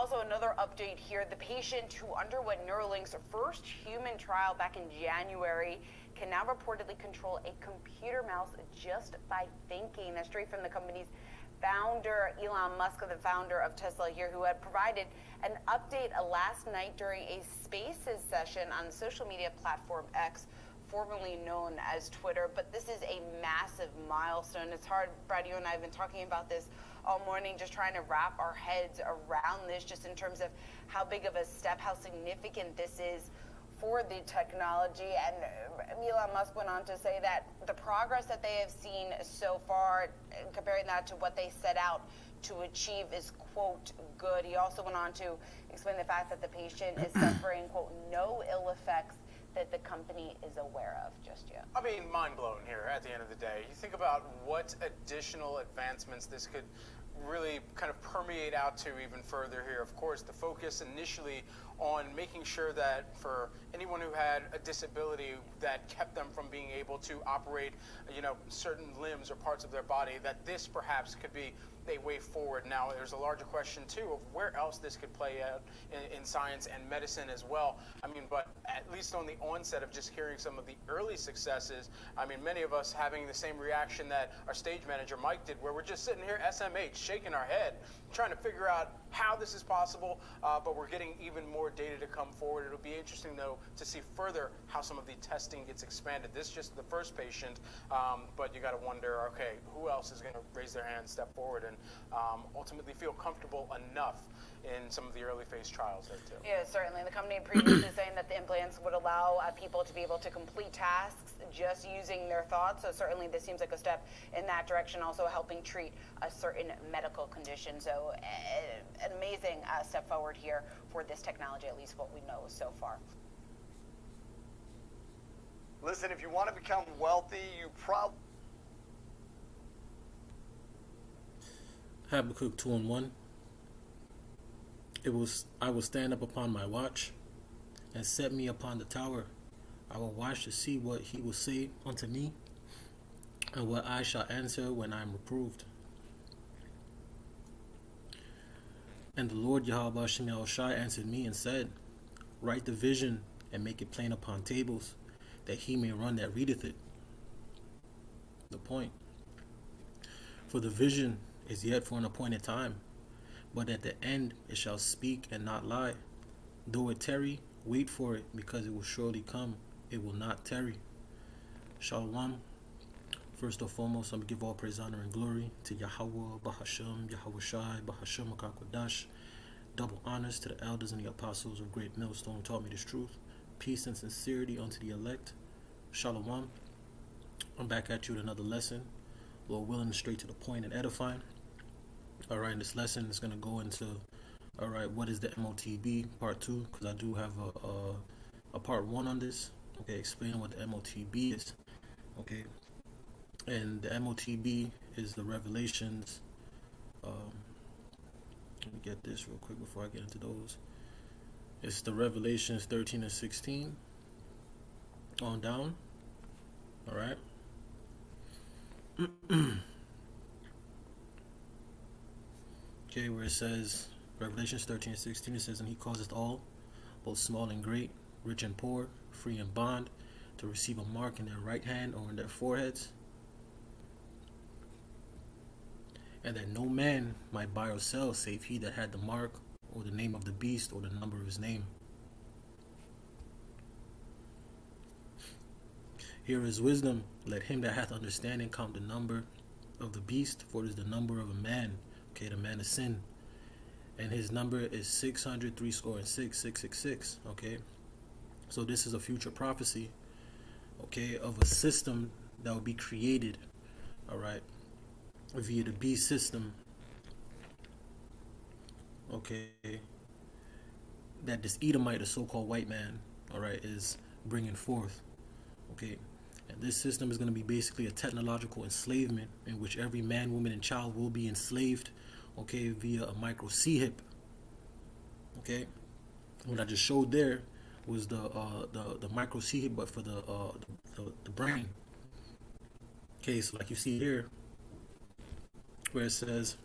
also another update here. The patient who underwent Neuralink's first human trial back in January can now reportedly control a computer mouse just by thinking. That's straight from the company's founder, Elon Musk, the founder of Tesla here, who had provided an update last night during a Spaces session on social media platform X, formerly known as Twitter. But this is a massive milestone. It's hard, Brad, you and I have been talking about this all morning, just trying to wrap our heads around this, just in terms of how big of a step, how significant this is for the technology. And Elon Musk went on to say that the progress that they have seen so far, comparing that to what they set out to achieve, is, quote, good. He also went on to explain the fact that the patient is suffering, quote, no ill effects that the company is aware of just yet. I mean, mind blown here at the end of the day. You think about what additional advancements this could really kind of permeate out to even further here. Of course, the focus initially on making sure that for anyone who had a disability that kept them from being able to operate, certain limbs or parts of their body, that this perhaps could be a way forward. Now, there's a larger question too of where else this could play out in science and medicine as well. I mean, but at least on the onset of just hearing some of the early successes, I mean, many of us having the same reaction that our stage manager Mike did, where we're just sitting here SMH shaking our head trying to figure out how this is possible, but we're getting even more data to come forward. It'll be interesting though to see further how some of the testing gets expanded. This is just the first patient, but you got to wonder, okay, who else is going to raise their hand, step forward, and ultimately feel comfortable enough in some of the early phase trials there too. Yeah, certainly. The company previously saying that the implants would allow people to be able to complete tasks just using their thoughts. So certainly this seems like a step in that direction, also helping treat a certain medical condition. So an amazing step forward here for this technology, at least what we know so far. Listen, if you want to become wealthy, you probably... Habakkuk 2:1. I will stand up upon my watch, and set me upon the tower. I will watch to see what he will say unto me, and what I shall answer when I am reproved. And the Lord Yahweh Shem Yahushai answered me and said, write the vision and make it plain upon tables, that he may run that readeth it. The point. For the vision is yet for an appointed time, but at the end it shall speak and not lie. Though it tarry, wait for it, because it will surely come. It will not tarry. Shalom. First and foremost, I'm going to give all praise, honor, and glory to Yahweh, Bahashem, Yahweh Shai, Bahashem Akakwadash. Double honors to the elders and the apostles of Great Millstone who taught me this truth. Peace and sincerity unto the elect. Shalom. I'm back at you with another lesson. Lord willing, straight to the point and edifying. Alright, in this lesson is going to go into, alright, what is the MOTB, part 2, because I do have a part 1 on this, okay, explaining what the MOTB is, okay, and the MOTB is the revelations, let me get this real quick before I get into those. It's the Revelations 13 and 16 on down, alright. Okay, where it says, Revelations 13 and 16, it says, and he causeth all, both small and great, rich and poor, free and bond, to receive a mark in their right hand or in their foreheads, and that no man might buy or sell save he that had the mark, or the name of the beast, or the number of his name. Here is wisdom. Let him that hath understanding count the number of the beast, for it is the number of a man. Okay, the man of sin. And his number is 666. Okay. So this is a future prophecy, okay, of a system that will be created, alright, via the beast system, okay, that this Edomite, the so-called white man, alright, is bringing forth, okay. And this system is going to be basically a technological enslavement in which every man, woman, and child will be enslaved, okay, via a micro C-hip, okay. What I just showed there was the micro C-hip, but for the brain. Okay, so like you see here, where it says,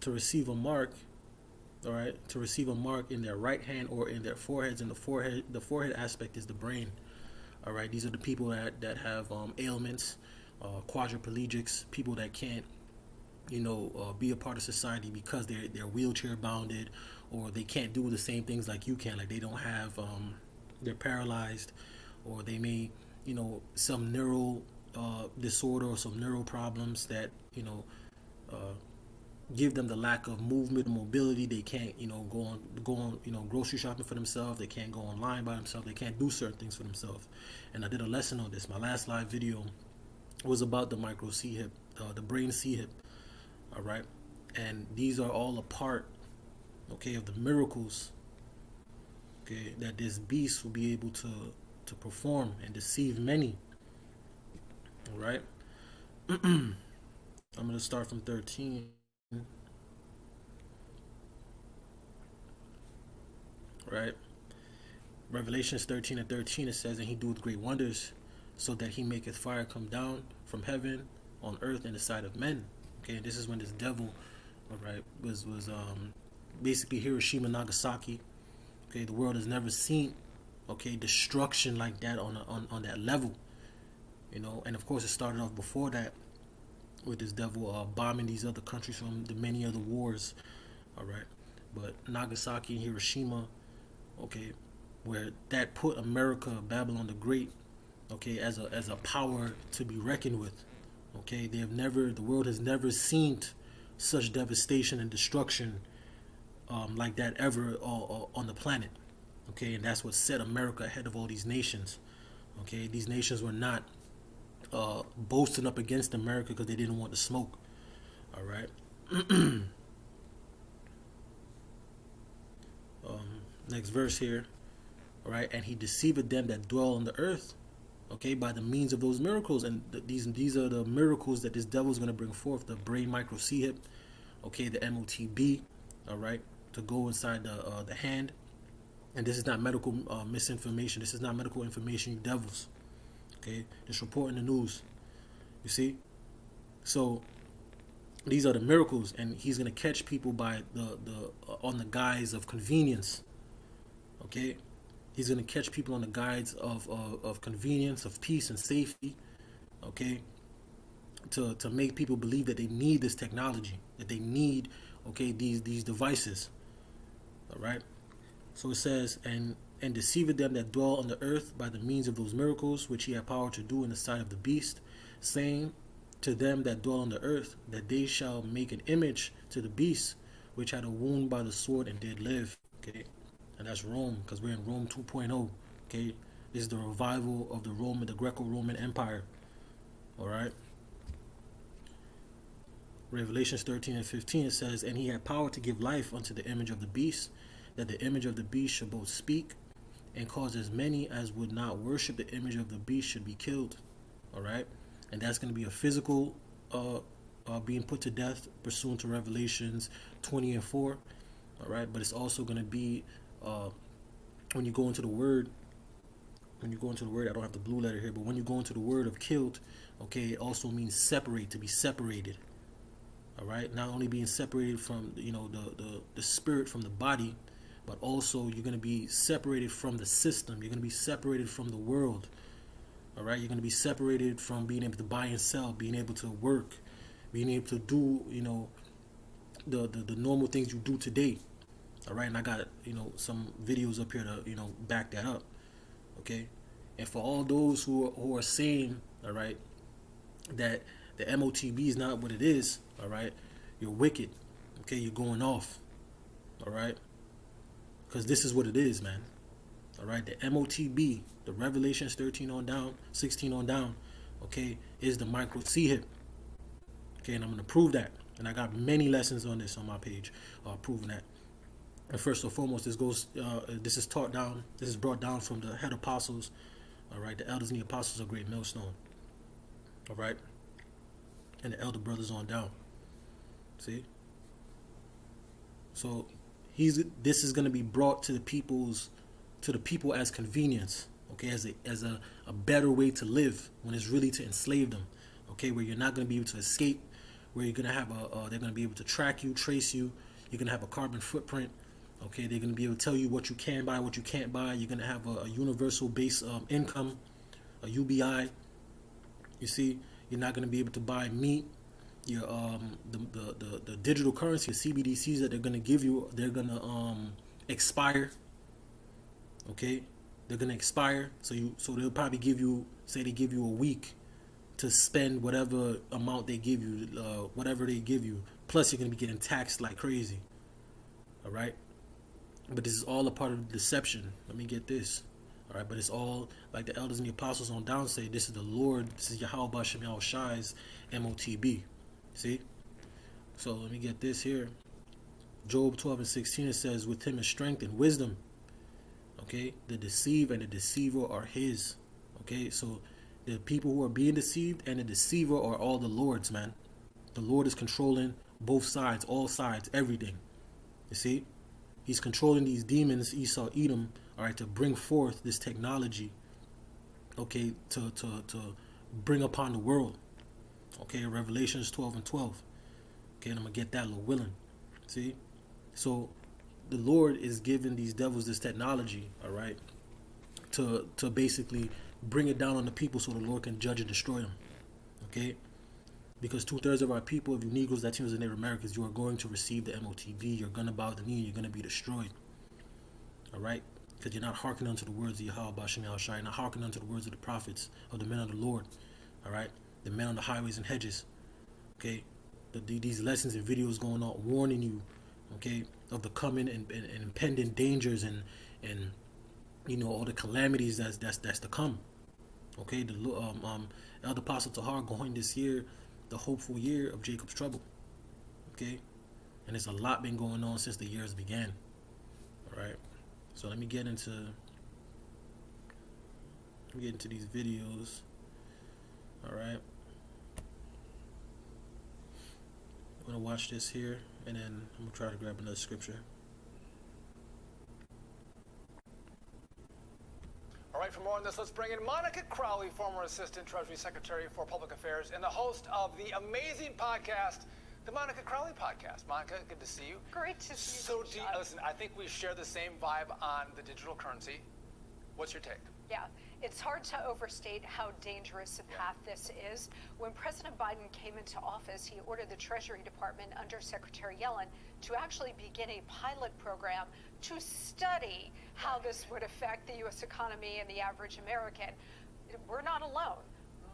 to receive a mark, all right, to receive a mark in their right hand or in their foreheads, and the forehead aspect is the brain. All right, these are the people that have ailments, quadriplegics, people that can't, be a part of society because they're wheelchair bounded, or they can't do the same things like you can. Like they don't have, they're paralyzed, or they may, some neural disorder or some neural problems that give them the lack of movement and mobility. They can't, go on, grocery shopping for themselves. They can't go online by themselves. They can't do certain things for themselves. And I did a lesson on this. My last live video was about the micro C hip, the brain C hip. All right, and these are all a part, okay, of the miracles, okay, that this beast will be able to perform and deceive many. All right, I'm gonna start from 13. Right, Revelations 13:13, it says, "And he doeth great wonders, so that he maketh fire come down from heaven on earth in the sight of men." Okay, and this is when this devil, all right, was basically Hiroshima, Nagasaki. Okay, the world has never seen, okay, destruction like that on that level, and of course it started off before that with this devil bombing these other countries from the many other wars. All right, but Nagasaki and Hiroshima, okay, where that put America, Babylon the Great, okay, as a power to be reckoned with. Okay, the world has never seen such devastation and destruction like that ever on the planet. Okay, and that's what set America ahead of all these nations. Okay, these nations were not boasting up against America because they didn't want the smoke. All right. Next verse here. All right, and he deceived them that dwell on the earth, okay, by the means of those miracles. And these are the miracles that this devil is going to bring forth: the brain micro C hip, okay, the MOTB, all right, to go inside the hand. And this is not medical misinformation. This is not medical information, you devils. Okay, just reporting the news. You see, so these are the miracles, and he's going to catch people by the on the guise of convenience. Okay, he's going to catch people on the guise of convenience, of peace and safety. Okay, to make people believe that they need this technology, that they need, okay, these devices. All right. So it says, and deceived them that dwell on the earth by the means of those miracles which he had power to do in the sight of the beast, saying to them that dwell on the earth that they shall make an image to the beast which had a wound by the sword and did live. Okay, and that's Rome, because we're in Rome 2.0. Okay, this is the revival of the Greco-Roman Empire. All right. Revelations 13:15, it says, and he had power to give life unto the image of the beast, that the image of the beast should both speak, and cause as many as would not worship the image of the beast should be killed. All right, and that's going to be a physical being put to death pursuant to Revelations 20:4. All right, but it's also going to be when you go into the word. When you go into the word, I don't have the blue letter here, but when you go into the word of killed, okay, it also means separate, to be separated. All right, not only being separated from the spirit from the body, but also you're going to be separated from the system. You're going to be separated from the world. All right, you're going to be separated from being able to buy and sell, being able to work, being able to do the normal things you do today. All right, and I got some videos up here to back that up. Okay, and for all those who are saying, all right, that the MOTB is not what it is, all right, you're wicked. Okay, you're going off. All right, because this is what it is, man. All right, the MOTB, the Revelations 13 on down, 16 on down, okay, is the micro C hip. Okay, and I'm gonna prove that, and I got many lessons on this on my page, proving that. And first and foremost, this is taught down. This is brought down from the head apostles. All right, the elders and the apostles of Great Millstone. All right, and the elder brothers on down. See, so this is going to be brought to the people as convenience. Okay, as a better way to live, when it's really to enslave them. Okay, where you're not going to be able to escape. where you're gonna have they're gonna be able to track you, trace you. You're gonna have a carbon footprint. Okay, they're gonna be able to tell you what you can buy, what you can't buy. You're gonna have a universal base income, a UBI. You see, you're not gonna be able to buy meat. Your the digital currency, the CBDCs that they're gonna give you, they're gonna expire. Okay, they're gonna expire. So they'll probably give you, say they give you a week to spend whatever amount they give you, whatever they give you. Plus, you're gonna be getting taxed like crazy. All right, but this is all a part of the deception. Let me get this. All right, but it's all like the elders and the apostles on down say. This is the Lord. This is Yahweh Bashem Yahushai's MOTB. See? So let me get this here. Job 12:16, it says, with him is strength and wisdom. Okay? The deceive and the deceiver are his. Okay? So the people who are being deceived and the deceiver are all the Lord's, man. The Lord is controlling both sides, all sides, everything. You see? He's controlling these demons, Esau, Edom, all right, to bring forth this technology, okay, to bring upon the world. Okay, Revelations 12:12. Okay, and I'm going to get that, Lord willing. See? So the Lord is giving these devils this technology, all right, to basically bring it down on the people so the Lord can judge and destroy them. Okay? Because 2/3 of our people, of you Negroes, Latinos, and Native Americans, you are going to receive the MOTB. You're going to bow the knee. You're going to be destroyed. All right? Because you're not hearkening unto the words of Yahweh Bashem Yahushai. You're not hearkening unto the words of the prophets, of the men of the Lord. All right? The men on the highways and hedges. Okay? These lessons and videos going on warning you, okay, of the coming and impending dangers and you know, all the calamities that's to come. Okay? The Elder Apostle Tahar going this year, the hopeful year of Jacob's trouble. Okay? And there's a lot been going on since the years began. All right? So let me get into these videos. All right? I'm going to watch this here, and then I'm going to try to grab another scripture. All right, for more on this, let's bring in Monica Crowley, former Assistant Treasury Secretary for Public Affairs and the host of the amazing podcast, the Monica Crowley Podcast. Monica, good to see you. Great to see you. So, listen, I think we share the same vibe on the digital currency. What's your take? Yeah, it's hard to overstate how dangerous a path this is. When President Biden came into office, he ordered the Treasury Department under Secretary Yellen to actually begin a pilot program to study how this would affect the U.S. economy and the average American. We're not alone.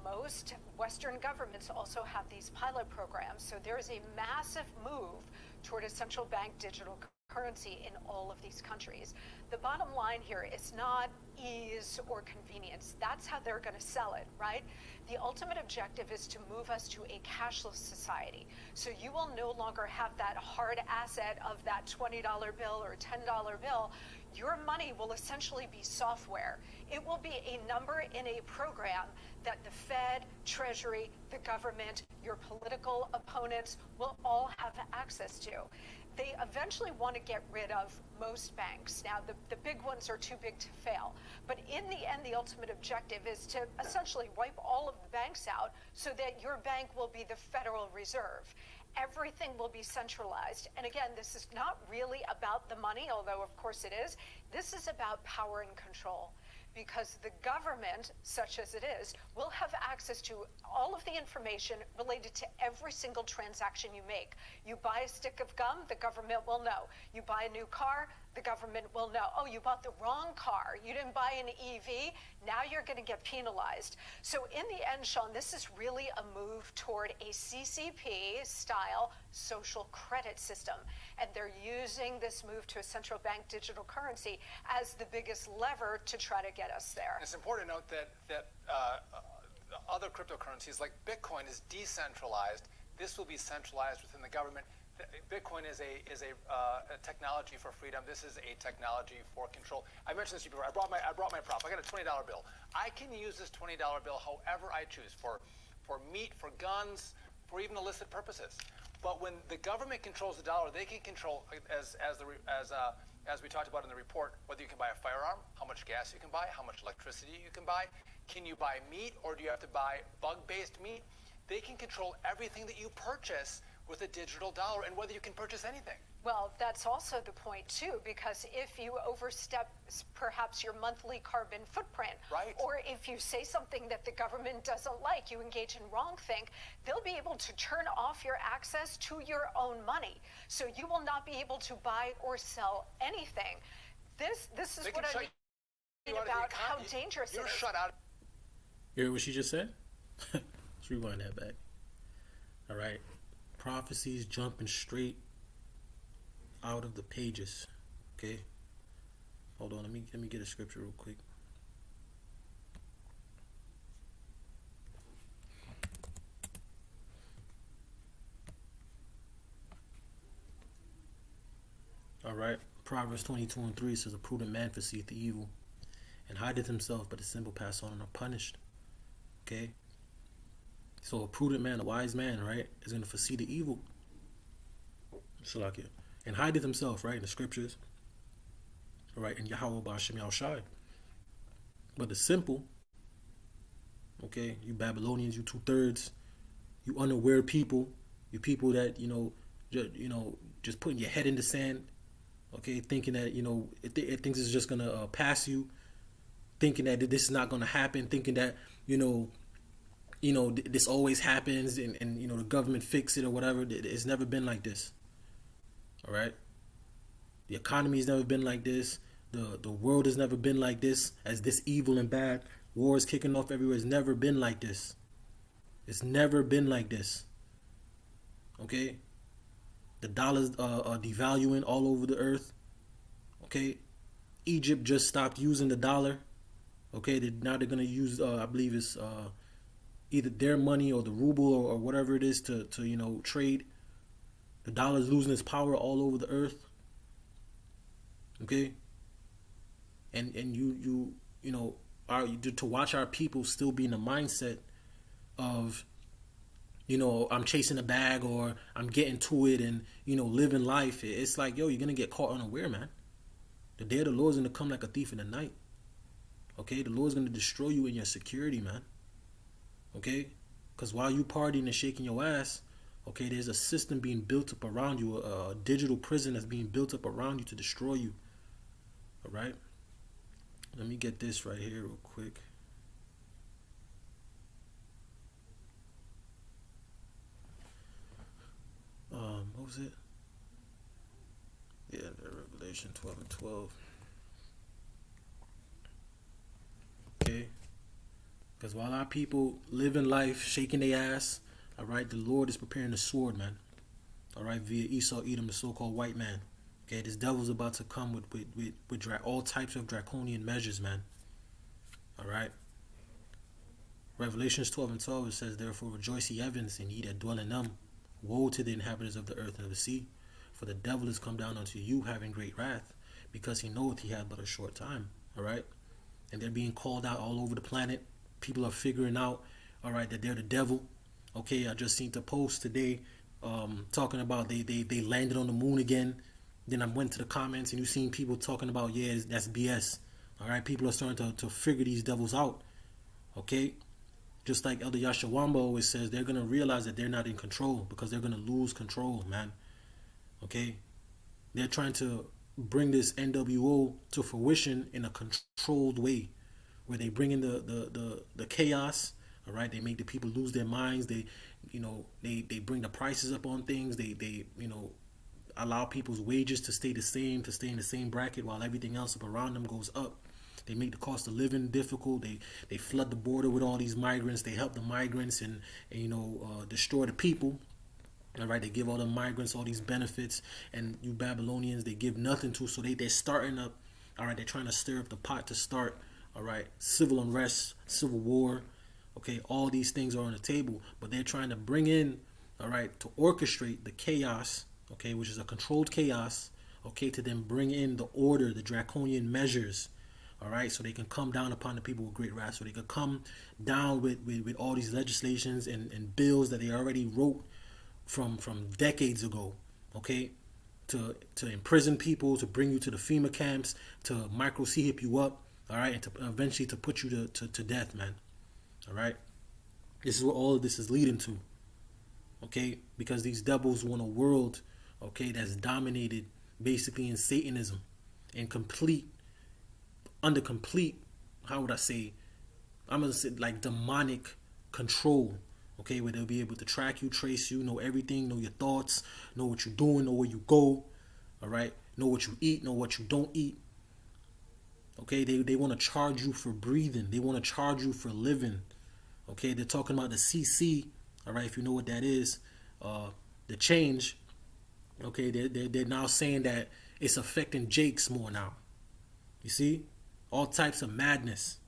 Most Western governments also have these pilot programs. So there is a massive move toward a central bank digital currency in all of these countries. The bottom line here is not ease or convenience. That's how they're going to sell it, right? The ultimate objective is to move us to a cashless society. So you will no longer have that hard asset of that $20 bill or $10 bill. Your money will essentially be software. It will be a number in a program that the Fed, Treasury, the government, your political opponents will all have access to. They eventually want to get rid of most banks. Now, the big ones are too big to fail. But in the end, the ultimate objective is to essentially wipe all of the banks out so that your bank will be the Federal Reserve. Everything will be centralized. And again, this is not really about the money, although of course it is. This is about power and control. Because the government, such as it is, will have access to all of the information related to every single transaction you make. You buy a stick of gum, the government will know. You buy a new car, the government will know. Oh, you bought the wrong car. You didn't buy an EV. Now you're going to get penalized. So in the end, Sean, this is really a move toward a CCP-style social credit system. And they're using this move to a central bank digital currency as the biggest lever to try to get us there. It's important to note that other cryptocurrencies like Bitcoin is decentralized. This will be centralized within the government. Bitcoin is a technology for freedom. This is a technology for control. I mentioned this to you before. I brought my prop. I got a $20 bill. I can use this $20 bill however I choose, for meat, for guns, for even illicit purposes. But when the government controls the dollar, they can control, as we talked about in the report, whether you can buy a firearm, how much gas you can buy, how much electricity you can buy. Can you buy meat, or do you have to buy bug-based meat? They can control everything that you purchase with a digital dollar and whether you can purchase anything. Well, that's also the point, too, because if you overstep perhaps your monthly carbon footprint, right, or if you say something that the government doesn't like, you engage in wrongthink, they'll be able to turn off your access to your own money. So you will not be able to buy or sell anything. This is what I mean about how dangerous it is. You're shut out. You hear what she just said? Let's rewind that back. All right. Prophecies jumping straight out of the pages. Okay. Hold on. Let me get a scripture real quick. All right. Proverbs 22:3 says, "A prudent man foreseeth the evil, and hideth himself, but the simple pass on and are punished." Okay. So a prudent man, a wise man, right, is going to foresee the evil. Shalakia. And hideth himself, right, in the scriptures. All right, in Yahweh Ba'ashem Yahushai. But the simple, okay, you Babylonians, you 2/3, you unaware people, you people that, just putting your head in the sand, okay, thinking that, it thinks it's just going to pass you, thinking that this is not going to happen, thinking that, this always happens and the government fix it or whatever. It's never been like this. All right. The economy's never been like this. The world has never been like this, as this evil and bad. Wars kicking off everywhere. It's never been like this. It's never been like this. Okay. The dollar's devaluing all over the earth. Okay. Egypt just stopped using the dollar. Okay. Now they're going to use, I believe it's either their money or the ruble or whatever it is to trade. The dollar is losing its power all over the earth. Okay. And you to watch our people still be in the mindset of, I'm chasing a bag or I'm getting to it and, living life. It's like, you're going to get caught unaware, man. The day of the Lord is going to come like a thief in the night. Okay. The Lord's going to destroy you in your security, man. Okay. Because while you partying and shaking your ass, okay, there's a system being built up around you, a digital prison that's being built up around you to destroy you. All right. Let me get this right here real quick. What was it? Yeah, Revelation 12:12. Okay. Because while our people live in life shaking their ass, all right, the Lord is preparing the sword, man. All right, via Esau, Edom, the so-called white man. Okay, this devil's about to come with all types of draconian measures, man. All right. Revelations 12:12, it says, "Therefore rejoice, ye heavens, and ye that dwell in them. Woe to the inhabitants of the earth and of the sea. For the devil is come down unto you, having great wrath, because he knoweth he hath but a short time." All right. And they're being called out all over the planet. People are figuring out, all right, that they're the devil. Okay, I just seen the post today talking about they landed on the moon again. Then I went to the comments and you seen people talking about, yeah, that's BS. All right, people are starting to figure these devils out. Okay, just like Elder Yashawamba always says, they're going to realize that they're not in control because they're going to lose control, man. Okay, they're trying to bring this NWO to fruition in a controlled way, where they bring in the chaos. All right, they make the people lose their minds. They bring the prices up on things. They allow people's wages to stay in the same bracket while everything else up around them goes up. They make the cost of living difficult. They flood the border with all these migrants. They help the migrants and destroy the people. All right, they give all the migrants all these benefits, and you Babylonians, they give nothing to. So they're starting up. All right, they're trying to stir up the pot to start. All right, civil unrest, civil war. Okay, all these things are on the table, but they're trying to bring in, all right, to orchestrate the chaos, okay, which is a controlled chaos, okay, to then bring in the order, the draconian measures, all right, so they can come down upon the people with great wrath, so they can come down with all these legislations and bills that they already wrote from decades ago, okay, to imprison people, to bring you to the FEMA camps, to micro-C-hip you up, all right, and to eventually to put you to death, man. All right. This is what all of this is leading to. Okay? Because these devils want a world, okay, that's dominated basically in Satanism and under complete, how would I say, I'm going to say like demonic control. Okay? Where they'll be able to track you, trace you, know everything, know your thoughts, know what you're doing, know where you go. All right? Know what you eat, know what you don't eat. Okay? They want to charge you for breathing. They want to charge you for living. Okay, they're talking about the CC, all right, if you know what that is, the change. Okay, they're now saying that it's affecting Jakes more now. You see? All types of madness.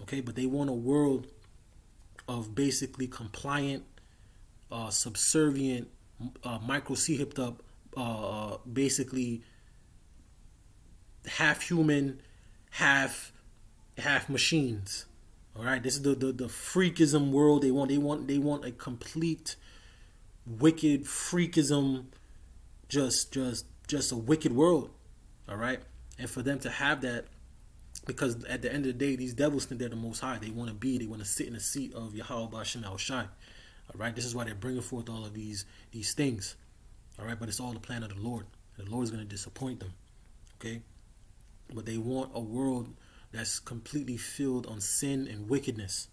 Okay, but they want a world of basically compliant, subservient, micro C hipped up, basically half human, half machines. All right, this is the freakism world they want. They want a complete wicked freakism, just a wicked world. All right, and for them to have that, because at the end of the day, these devils think they're the most high. They want to sit in the seat of Yahweh Ba'Shem Al Shai. All right, this is why they're bringing forth all of these things. All right, but it's all the plan of the Lord. The Lord is going to disappoint them. Okay, but they want a world that's completely filled on sin and wickedness.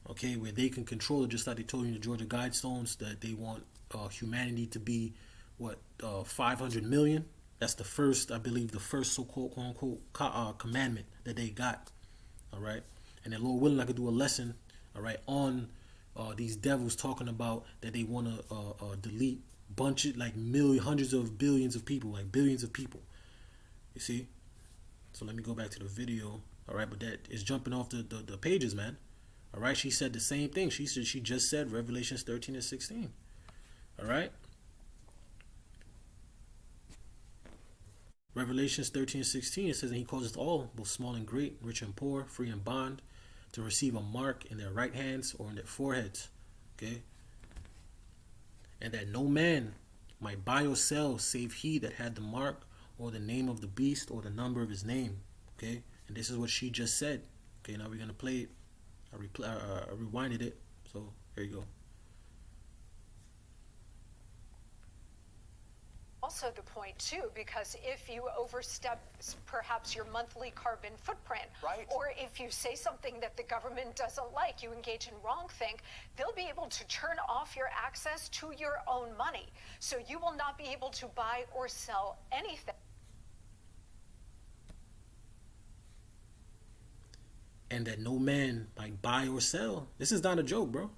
Okay, where they can control it, just like they told you in the Georgia Guidestones that they want humanity to be 500 million. That's the first, I believe, the first so-called quote unquote commandment that they got. All right, and then Lord willing, I could do a lesson, all right, on these devils talking about that they want to delete bunches like hundreds of billions of people, like billions of people. You see. So let me go back to the video. All right, but that is jumping off the pages, man. All right, she said the same thing. She just said Revelations 13 and 16. All right. Revelations 13 and 16, it says, and he causeth all, both small and great, rich and poor, free and bond, to receive a mark in their right hands or in their foreheads. Okay. And that no man might buy or sell save he that had the mark or the name of the beast or the number of his name. Okay, and this is what she just said. Okay, now we're gonna play it. I rewinded it, so here you go. Also the point too, because if you overstep perhaps your monthly carbon footprint, right, or if you say something that the government doesn't like, you engage in wrongthink, they'll be able to turn off your access to your own money. So you will not be able to buy or sell anything. And that no man might buy or sell. This is not a joke, bro.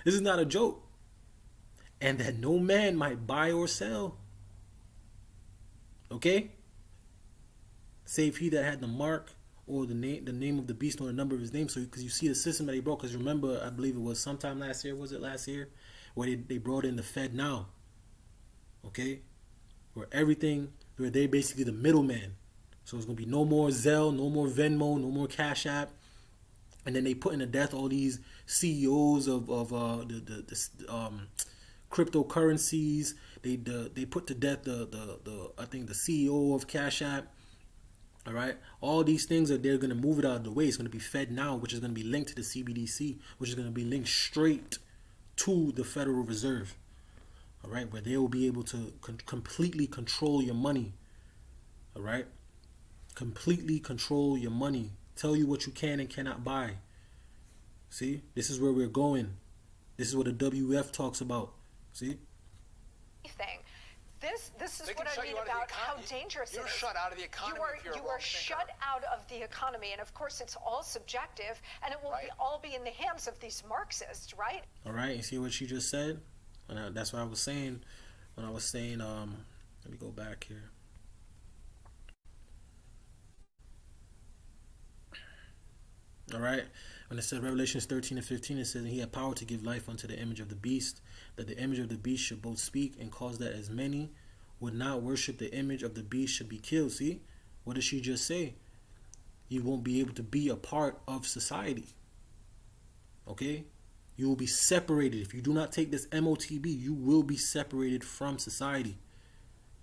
This is not a joke. And that no man might buy or sell. Okay? Save he that had the mark or the name of the beast or the number of his name. So because you see the system that they brought, because remember, I believe it was sometime last year, was it last year? Where they brought in the Fed now. Okay? Where they're basically the middleman. So it's going to be no more Zelle, no more Venmo, no more Cash App. And then they put into death all these CEOs of the cryptocurrencies. They put to death I think the CEO of Cash App. All right, all these things they're going to move it out of the way. It's going to be Fed now, which is going to be linked to the CBDC, which is going to be linked straight to the Federal Reserve. All right, where they will be able to completely control your money. All right, completely control your money. Tell you what you can and cannot buy. See, this is where we're going. This is what the WF talks about. See? This is what I mean about how dangerous it is. You're shut out of the economy. You are shut out of the economy, and of course it's all subjective, and it will all be in the hands of these Marxists, right? All right, you see what she just said? And that's what I was saying when I was saying, let me go back here. All right, when it said Revelations 13 and 15, it says, he had power to give life unto the image of the beast, that the image of the beast should both speak and cause that as many would not worship the image of the beast should be killed. See, what did she just say? You won't be able to be a part of society. Okay, you will be separated. If you do not take this MOTB, you will be separated from society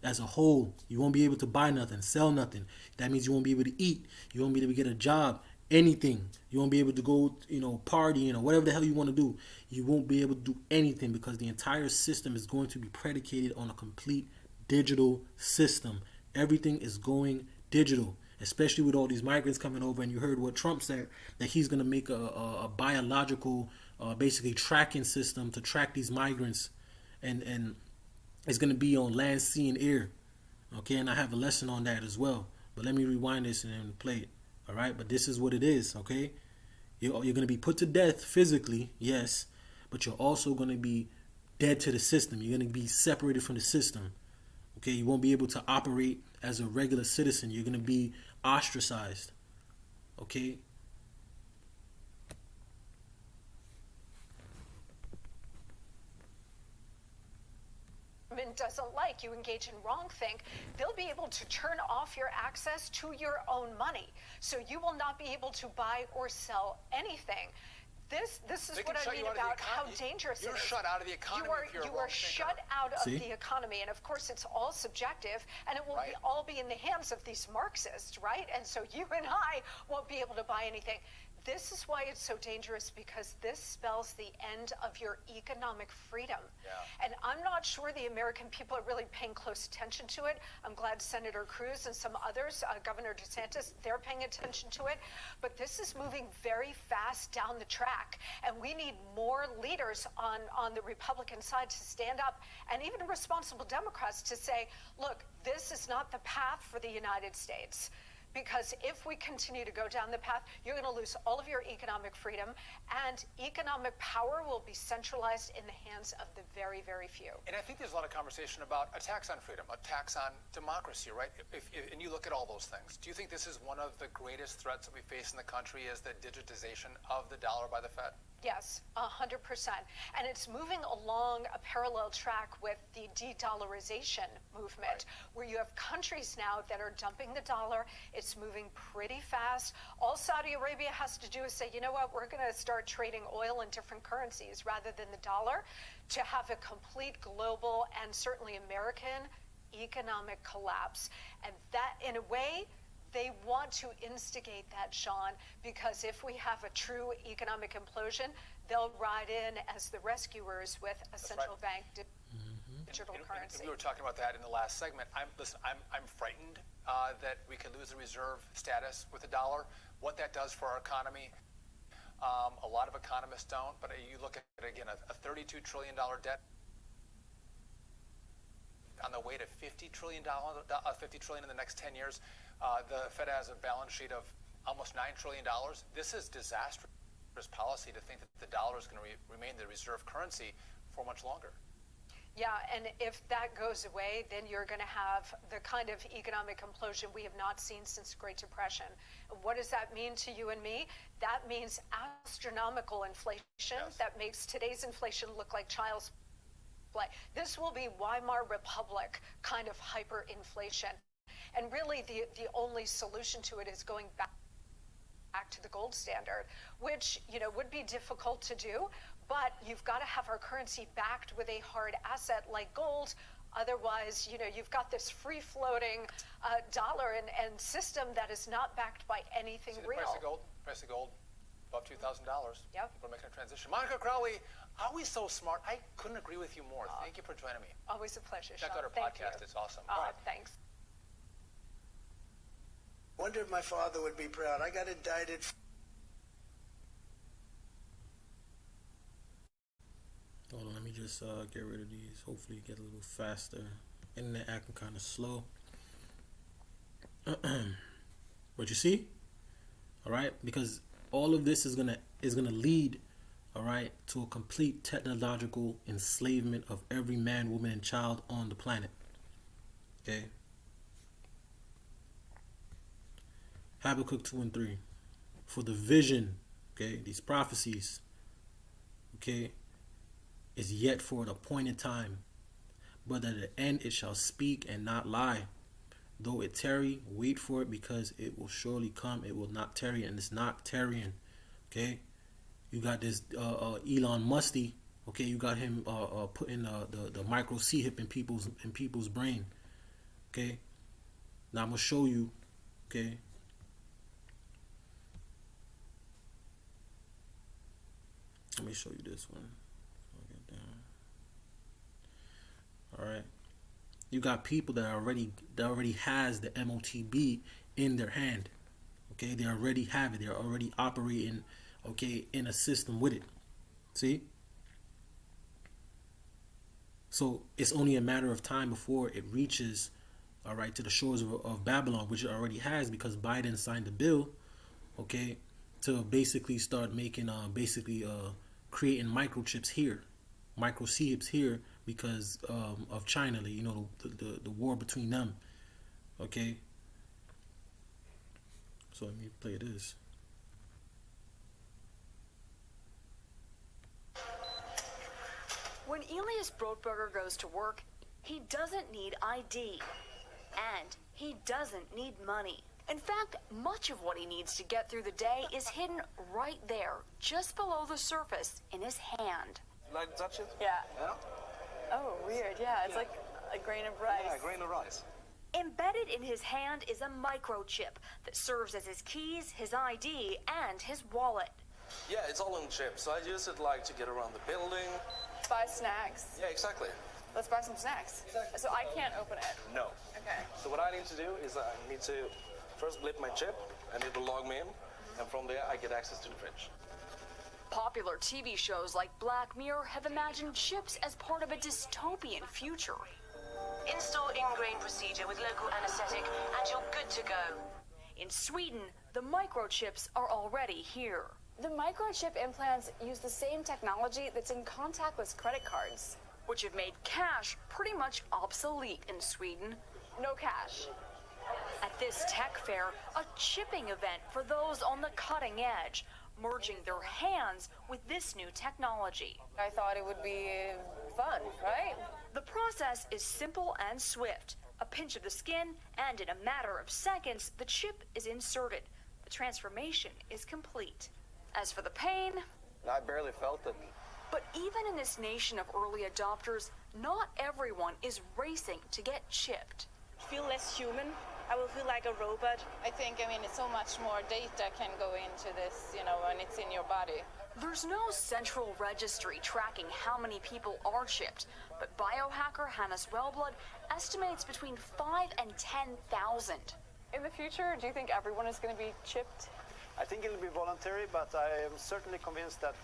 as a whole. You won't be able to buy nothing, sell nothing. That means you won't be able to eat. You won't be able to get a job. anything. You won't be able to go, partying or whatever the hell you want to do. You won't be able to do anything because the entire system is going to be predicated on a complete digital system. Everything is going digital, especially with all these migrants coming over. And you heard what Trump said, that he's going to make a biological, basically tracking system to track these migrants, and it's going to be on land, sea, and air. Okay, and I have a lesson on that as well. But let me rewind this and then play it. All right, but this is what it is. Okay, you're going to be put to death physically, yes, but you're also going to be dead to the system. You're going to be separated from the system. Okay, you won't be able to operate as a regular citizen. You're going to be ostracized. Okay. Doesn't like you engage in wrongthink, they'll be able to turn off your access to your own money. So you will not be able to buy or sell anything. This is what I mean about how dangerous it is. You're shut out of the economy. You are shut out of the economy, and of course it's all subjective, and it will all be in the hands of these Marxists, right? And so you and I won't be able to buy anything. This is why it's so dangerous, because this spells the end of your economic freedom. Yeah. And I'm not sure the American people are really paying close attention to it. I'm glad Senator Cruz and some others, Governor DeSantis, they're paying attention to it. But this is moving very fast down the track. And we need more leaders on the Republican side to stand up, and even responsible Democrats to say, look, this is not the path for the United States. Because if we continue to go down the path, you're going to lose all of your economic freedom, and economic power will be centralized in the hands of the very, very few. And I think there's a lot of conversation about a tax on freedom, a tax on democracy, right? And you look at all those things. Do you think this is one of the greatest threats that we face in the country, is the digitization of the dollar by the Fed? Yes, 100%. And it's moving along a parallel track with the de-dollarization movement, where you have countries now that are dumping the dollar. It's moving pretty fast. All Saudi Arabia has to do is say, you know what, we're going to start trading oil in different currencies rather than the dollar, to have a complete global and certainly American economic collapse. And that, in a way, they want to instigate that, Sean, because if we have a true economic implosion, they'll ride in as the rescuers with a central bank digital currency. We were talking about that in the last segment. I'm frightened that we could lose the reserve status with the dollar. What that does for our economy, a lot of economists don't. But you look at it again, a $32 trillion debt on the way to $50 trillion in the next 10 years. The Fed has a balance sheet of almost $9 trillion. This is disastrous policy to think that the dollar is going to remain the reserve currency for much longer. Yeah, and if that goes away, then you're going to have the kind of economic implosion we have not seen since the Great Depression. What does that mean to you and me? That means astronomical inflation. Yes. That makes today's inflation look like child's play. This will be Weimar Republic kind of hyperinflation. And really, the only solution to it is going back to the gold standard, which, would be difficult to do, but you've got to have our currency backed with a hard asset like gold. Otherwise, you've got this free-floating dollar and system that is not backed by anything real. Price of gold above $2,000. Yep. People are making a transition. Monica Crowley, always so smart. I couldn't agree with you more. Thank you for joining me. Always a pleasure, Sean. Check out our podcast. It's awesome. Thanks. Wonder if my father would be proud. I got indicted. Hold on, let me just get rid of these. Hopefully get a little faster. Internet acting kind of slow. But you see? All right? Because all of this is gonna lead, all right, to a complete technological enslavement of every man, woman, and child on the planet. Okay? Habakkuk 2 and 3. For the vision, okay, these prophecies, okay, is yet for an appointed time, but at the end it shall speak and not lie. Though it tarry, wait for it, because it will surely come. It will not tarry, and it's not tarrying. Okay, you got this Elon Musty. Okay, you got him putting the micro C hip in people's brain. Okay, now I'm gonna show you. Okay, Let me show you this one. All right. You got people that already has the MOTB in their hand. Okay, they already have it. They're already operating, okay, in a system with it. See? So it's only a matter of time before it reaches, all right, to the shores of Babylon, which it already has, because Biden signed the bill, okay, to basically start making, creating microchips here, microchips here, because of China, you know, the war between them, okay. So let me play this. When Elias Brotberger goes to work, he doesn't need ID. And he doesn't need money. In fact, much of what he needs to get through the day is hidden right there, just below the surface, in his hand. Like to touch it? Yeah. Yeah? Oh, weird. Yeah, it's like a grain of rice. Yeah, a grain of rice. Embedded in his hand is a microchip that serves as his keys, his ID, and his wallet. Yeah, it's all on chip, so I use it like to get around the building. Buy snacks. Yeah, exactly. Let's buy some snacks. Exactly. So I can't open it. No. Okay. So what I need to do is I need to first blip my chip, and it will log me in, and from there I get access to the fridge. Popular TV shows like Black Mirror have imagined chips as part of a dystopian future. Install ingrain procedure with local anesthetic and you're good to go. In Sweden, the microchips are already here. The microchip implants use the same technology that's in contactless credit cards. Which have made cash pretty much obsolete in Sweden. No cash. At this tech fair, a chipping event for those on the cutting edge, merging their hands with this new technology. I thought it would be fun, right? The process is simple and swift. A pinch of the skin, and in a matter of seconds, the chip is inserted. The transformation is complete. As for the pain, I barely felt it. but even in this nation of early adopters, not everyone is racing to get chipped. Feel less human. I will feel like a robot. I think, it's so much more data can go into this, when it's in your body. There's no central registry tracking how many people are chipped, but biohacker Hannes Wellblood estimates between 5 and 10,000. In the future, do you think everyone is going to be chipped? I think it'll be voluntary, but I am certainly convinced that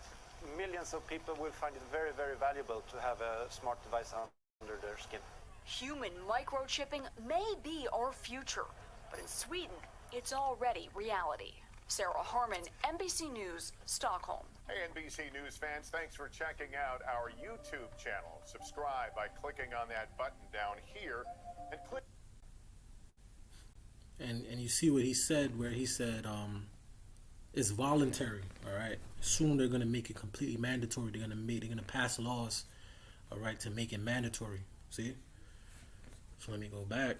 millions of people will find it very, very valuable to have a smart device under their skin. Human microchipping may be our future, but in Sweden, it's already reality. Sarah Harmon, NBC News, Stockholm. Hey, NBC News fans, thanks for checking out our YouTube channel. Subscribe by clicking on that button down here and click. And you see what he said, where he said it's voluntary. All right, soon they're gonna make it completely mandatory. They're gonna pass laws, all right, to make it mandatory. See? So let me go back.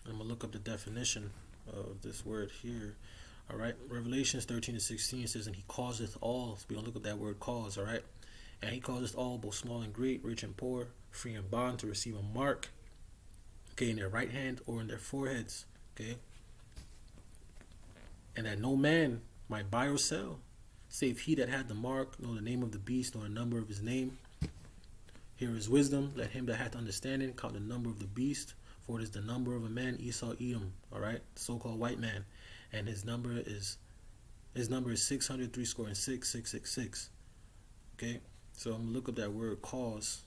I'm gonna look up the definition of this word here. All right, Revelations 13:16 says, and he causeth all. So we're gonna look up that word cause. All right, and he causeth all, both small and great, rich and poor, free and bond, to receive a mark, okay, in their right hand or in their foreheads, okay, and that no man might buy or sell, save he that had the mark, nor the name of the beast, nor the number of his name. Here is wisdom. Let him that hath understanding count the number of the beast, for it is the number of a man, Esau Edom, all right, so-called white man, and his number is 600, 666, 666. Okay, so I'm gonna look up that word cause,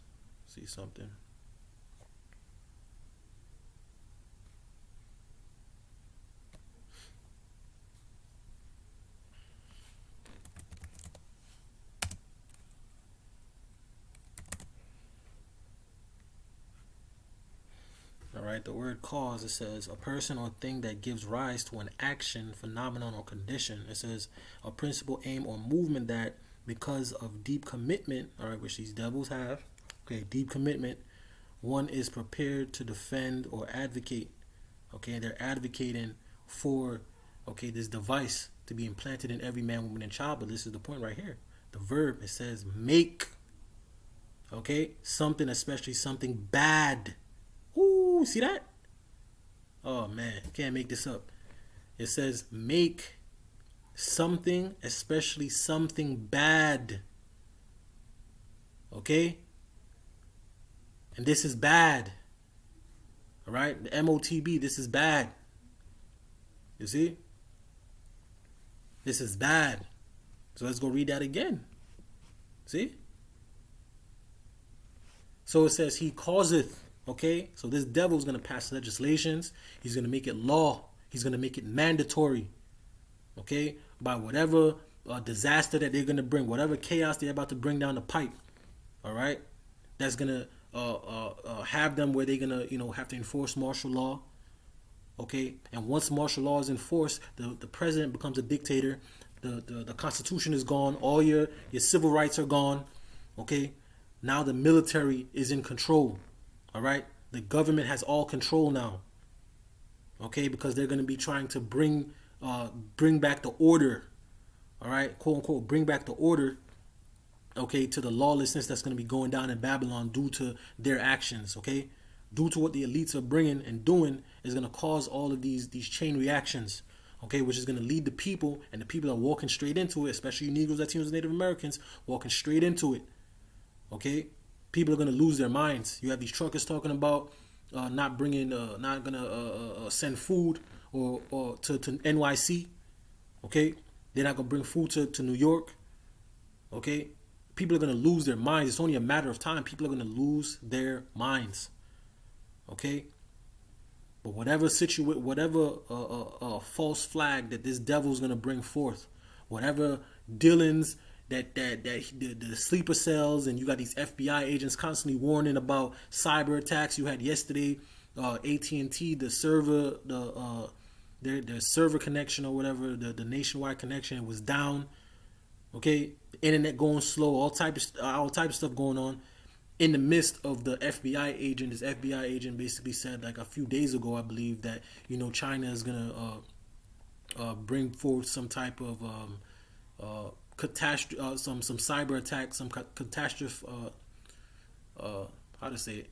see something. Alright, the word cause, it says a person or thing that gives rise to an action, phenomenon, or condition. It says a principle, aim, or movement that, because of deep commitment, alright, which these devils have, okay, deep commitment, one is prepared to defend or advocate. Okay, they're advocating for, okay, this device to be implanted in every man, woman, and child. But this is the point right here. The verb, it says make, okay, something, especially something bad. Ooh, see that? Oh man, can't make this up. It says make something, especially something bad. Okay? And this is bad. All right? The MOTB, this is bad. You see? This is bad. So let's go read that again. See? So it says he causeth. Okay? So this devil is going to pass legislations. He's going to make it law. He's going to make it mandatory. Okay? By whatever disaster that they're going to bring, whatever chaos they're about to bring down the pipe. All right? That's going to have them where they're going to, have to enforce martial law. Okay? And once martial law is enforced, the president becomes a dictator. The Constitution is gone. All your civil rights are gone. Okay? Now the military is in control. All right? The government has all control now. Okay? Because they're going to be trying to bring back the order. All right? Quote unquote, bring back the order. Okay? To the lawlessness that's going to be going down in Babylon due to their actions. Okay? Due to what the elites are bringing and doing is going to cause all of these chain reactions. Okay? Which is going to lead the people, and the people are walking straight into it, especially Negroes, Latinos, and Native Americans, walking straight into it. Okay, people are gonna lose their minds. You have these truckers talking about not gonna send food or to NYC. Okay, they're not gonna bring food to New York. Okay, people are gonna lose their minds. It's only a matter of time. People are gonna lose their minds. Okay, but whatever false flag that this devil's gonna bring forth, whatever dealings that the sleeper cells, and you got these FBI agents constantly warning about cyber attacks. You had yesterday AT&T, the server, their server connection or whatever, the nationwide connection was down. Okay, internet going slow, all type of stuff going on. In the midst of the FBI agent, this FBI agent basically said, like a few days ago, I believe, that China is gonna bring forth some type of catastrophe, some cyber attack, some catastrophe. How to say it?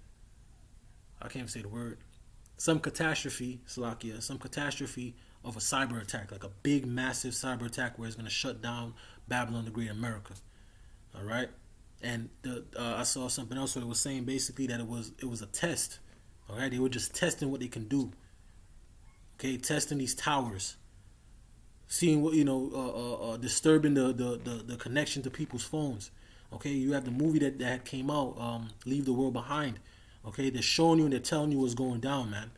I can't even say the word. Some catastrophe, Salakia, some catastrophe of a cyber attack, like a big, massive cyber attack where it's going to shut down Babylon the Great America. All right, and I saw something else where it was saying basically that it was a test. All right, they were just testing what they can do. Okay, testing these towers. Seeing what disturbing the connection to people's phones. Okay, you have the movie that came out, Leave the World Behind. Okay, they're showing you and they're telling you what's going down, man.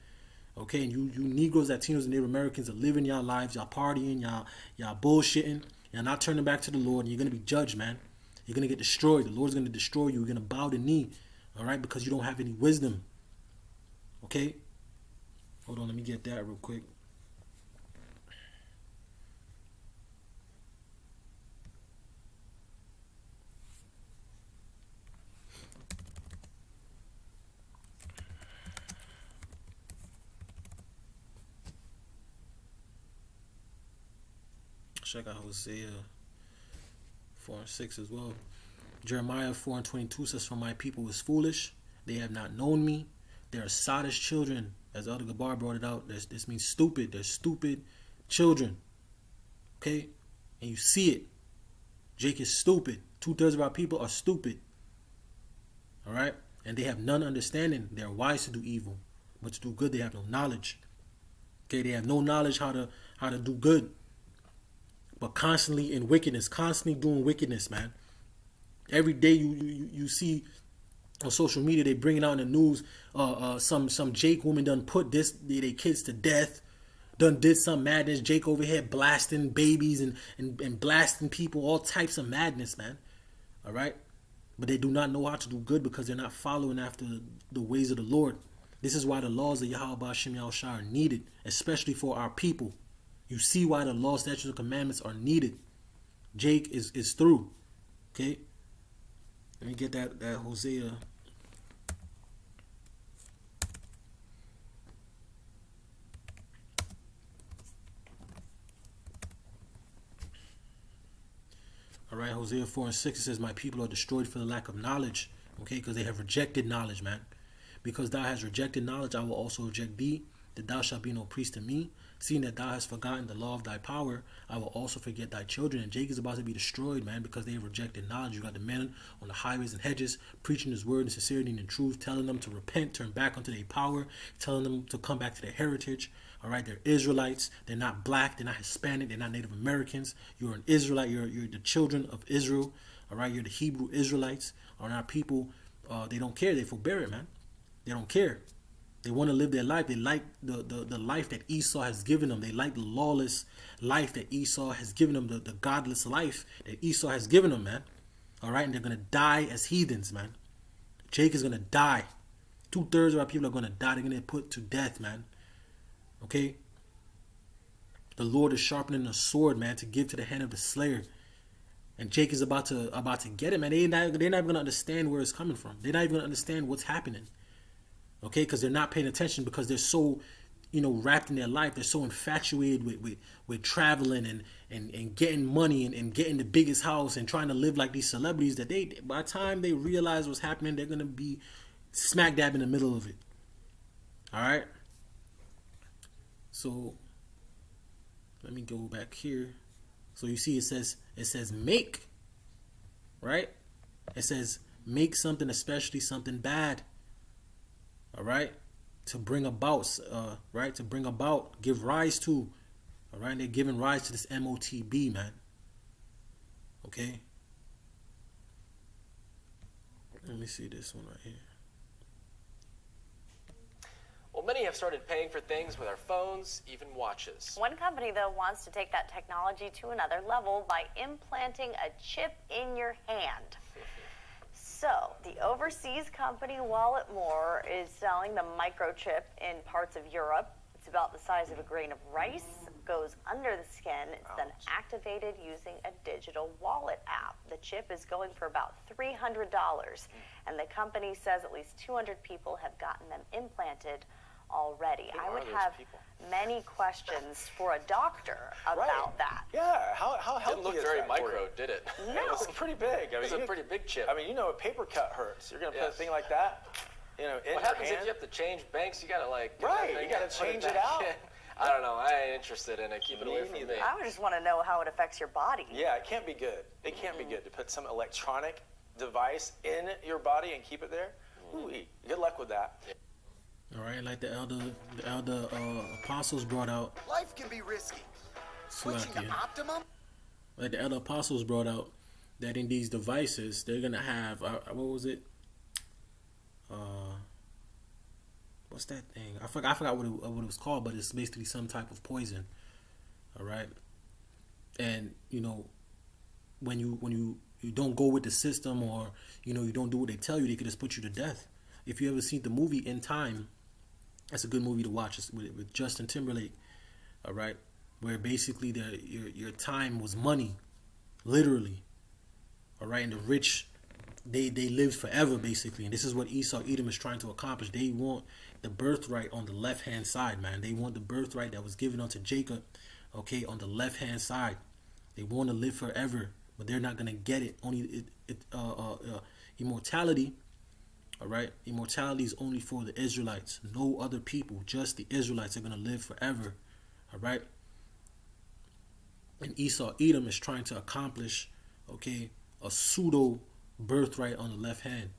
Okay, and you Negroes, Latinos, and Native Americans are living your lives, y'all partying, y'all bullshitting, y'all not turning back to the Lord, and you're gonna be judged, man. You're gonna get destroyed. The Lord's gonna destroy you. You're gonna bow the knee, all right, because you don't have any wisdom. Okay, hold on, let me get that real quick. Check out Hosea 4:6 as well. Jeremiah 4:22 says, "For my people is foolish; they have not known me. They are sottish children." As Elder Gabar brought it out, this means stupid. They're stupid children. Okay, and you see it. Jake is stupid. 2/3 of our people are stupid. All right, and they have none understanding. They are wise to do evil, but to do good they have no knowledge. Okay, they have no knowledge how to do good. But constantly in wickedness, constantly doing wickedness, man. Every day you see on social media, they bring it out in the news. Some Jake woman done put their kids to death. Done did some madness. Jake over here blasting babies and blasting people. All types of madness, man. All right? But they do not know how to do good because they're not following after the ways of the Lord. This is why the laws of Yahweh Hashem Yahushua are needed, especially for our people. You see why the law, statutes, and commandments are needed. Jake is through. Okay? Let me get that Hosea. All right, Hosea 4:6, it says, "My people are destroyed for the lack of knowledge." Okay, because they have rejected knowledge, man. Because thou hast rejected knowledge, I will also reject thee. that thou shalt be no priest to me, seeing that thou hast forgotten the law of thy power, I will also forget thy children. And Jacob's about to be destroyed, man, because they have rejected knowledge. You got the men on the highways and hedges preaching his word in sincerity and in truth, telling them to repent, turn back unto their power, telling them to come back to their heritage. All right, they're Israelites. They're not black. They're not Hispanic. They're not Native Americans. You're an Israelite. You're the children of Israel. All right, you're the Hebrew Israelites. Are not people. They don't care. They forbear it, man. They don't care. They want to live their life. They like the life that Esau has given them. They like the lawless life that Esau has given them, the godless life that Esau has given them, man. All right, and they're going to die as heathens, man. Jake is going to die. 2/3 of our people are going to die. They're going to be put to death, man. Okay? The Lord is sharpening a sword, man, to give to the hand of the slayer. And Jake is about to get it, man. They're not even going to understand where it's coming from. They're not even going to understand what's happening. Okay, because they're not paying attention, because they're so, wrapped in their life. They're so infatuated with traveling and getting money and getting the biggest house and trying to live like these celebrities that by the time they realize what's happening, they're going to be smack dab in the middle of it. All right? So, let me go back here. So you see it says make, right? It says make something, especially something bad. All right, to bring about, right? To bring about, give rise to, all right? They're giving rise to this MOTB, man. Okay. Let me see this one right here. Well, many have started paying for things with our phones, even watches. One company, though, wants to take that technology to another level by implanting a chip in your hand. So, the overseas company Walletmore is selling the microchip in parts of Europe. It's about the size of a grain of rice, goes under the skin. It's then activated using a digital wallet app. The chip is going for about $300, and the company says at least 200 people have gotten them implanted already. I would have many questions for a doctor about that. Yeah, how healthy Didn't look is very that micro, did it? No. It was pretty big. It was a pretty big chip. I mean, a paper cut hurts. You're going to put a thing like that, in What your happens hand? if you have to change banks? You got to Right, you got to change it out. I don't know. I ain't interested in it. Keep it away from me. I would just want to know how it affects your body. Yeah, it can't be good. It can't be good to put some electronic device in your body and keep it there. Ooh, good luck with that. All right, like the elder apostles brought out. Life can be risky. Switching to Optimum? Like the elder apostles brought out that in these devices they're gonna have what was it? What's that thing? I forgot what it was called, but it's basically some type of poison. All right, and when you don't go with the system, or you don't do what they tell you, they could just put you to death. If you ever seen the movie In Time, that's a good movie to watch. It's with Justin Timberlake. All right, where basically your time was money, literally. All right, and the rich, they lived forever basically, and this is what Esau Edom is trying to accomplish. They want the birthright on the left hand side, man. They want the birthright that was given unto Jacob, okay, on the left hand side. They want to live forever, but they're not gonna get it. Only immortality. All right, immortality is only for the Israelites. No other people, just the Israelites are gonna live forever. All right, and Esau Edom is trying to accomplish, okay, a pseudo birthright on the left hand.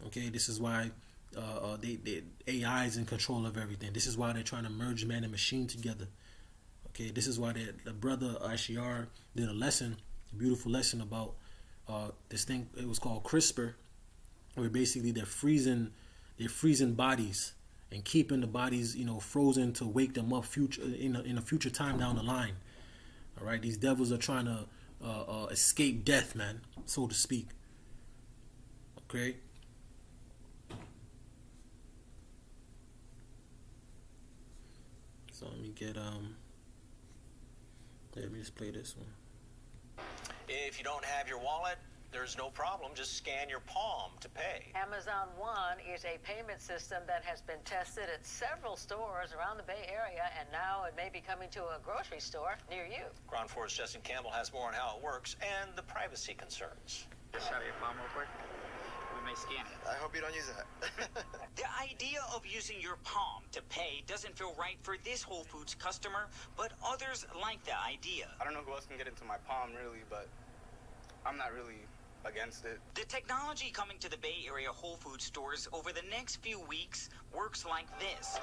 Okay, this is why they AI is in control of everything. This is why they're trying to merge man and machine together. Okay, this is why the brother Ashiar did a beautiful lesson about this thing. It was called CRISPR, where basically they're freezing bodies and keeping the bodies frozen to wake them up in a future time down the line. All right, these devils are trying to escape death, man, so to speak. Okay. So let me get let me just play this one. If you don't have your wallet, there's no problem. Just scan your palm to pay. Amazon One is a payment system that has been tested at several stores around the Bay Area, and now it may be coming to a grocery store near you. Ground Force Justin Campbell has more on how it works and the privacy concerns. Just out of your palm real quick. We when they scan it. I hope you don't use that. The idea of using your palm to pay doesn't feel right for this Whole Foods customer, but others like the idea. I don't know who else can get into my palm, really, but I'm not really against it. The technology coming to the Bay Area Whole Foods stores over the next few weeks works like this.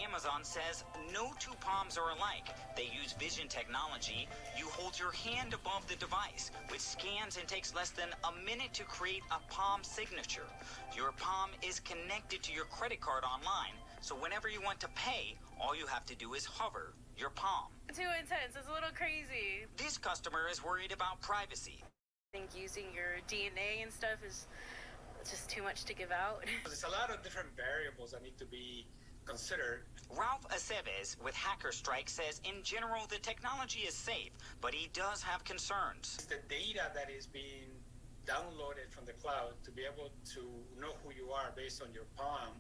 Amazon says no two palms are alike. They use vision technology. You hold your hand above the device, which scans and takes less than a minute to create a palm signature. Your palm is connected to your credit card online, so whenever you want to pay, all you have to do is hover your palm. Too intense. It's a little crazy. This customer is worried about privacy. I think using your DNA and stuff is just too much to give out. There's a lot of different variables that need to be considered. Ralph Aceves with Hacker Strike says in general the technology is safe, but he does have concerns. It's the data that is being downloaded from the cloud to be able to know who you are based on your palm,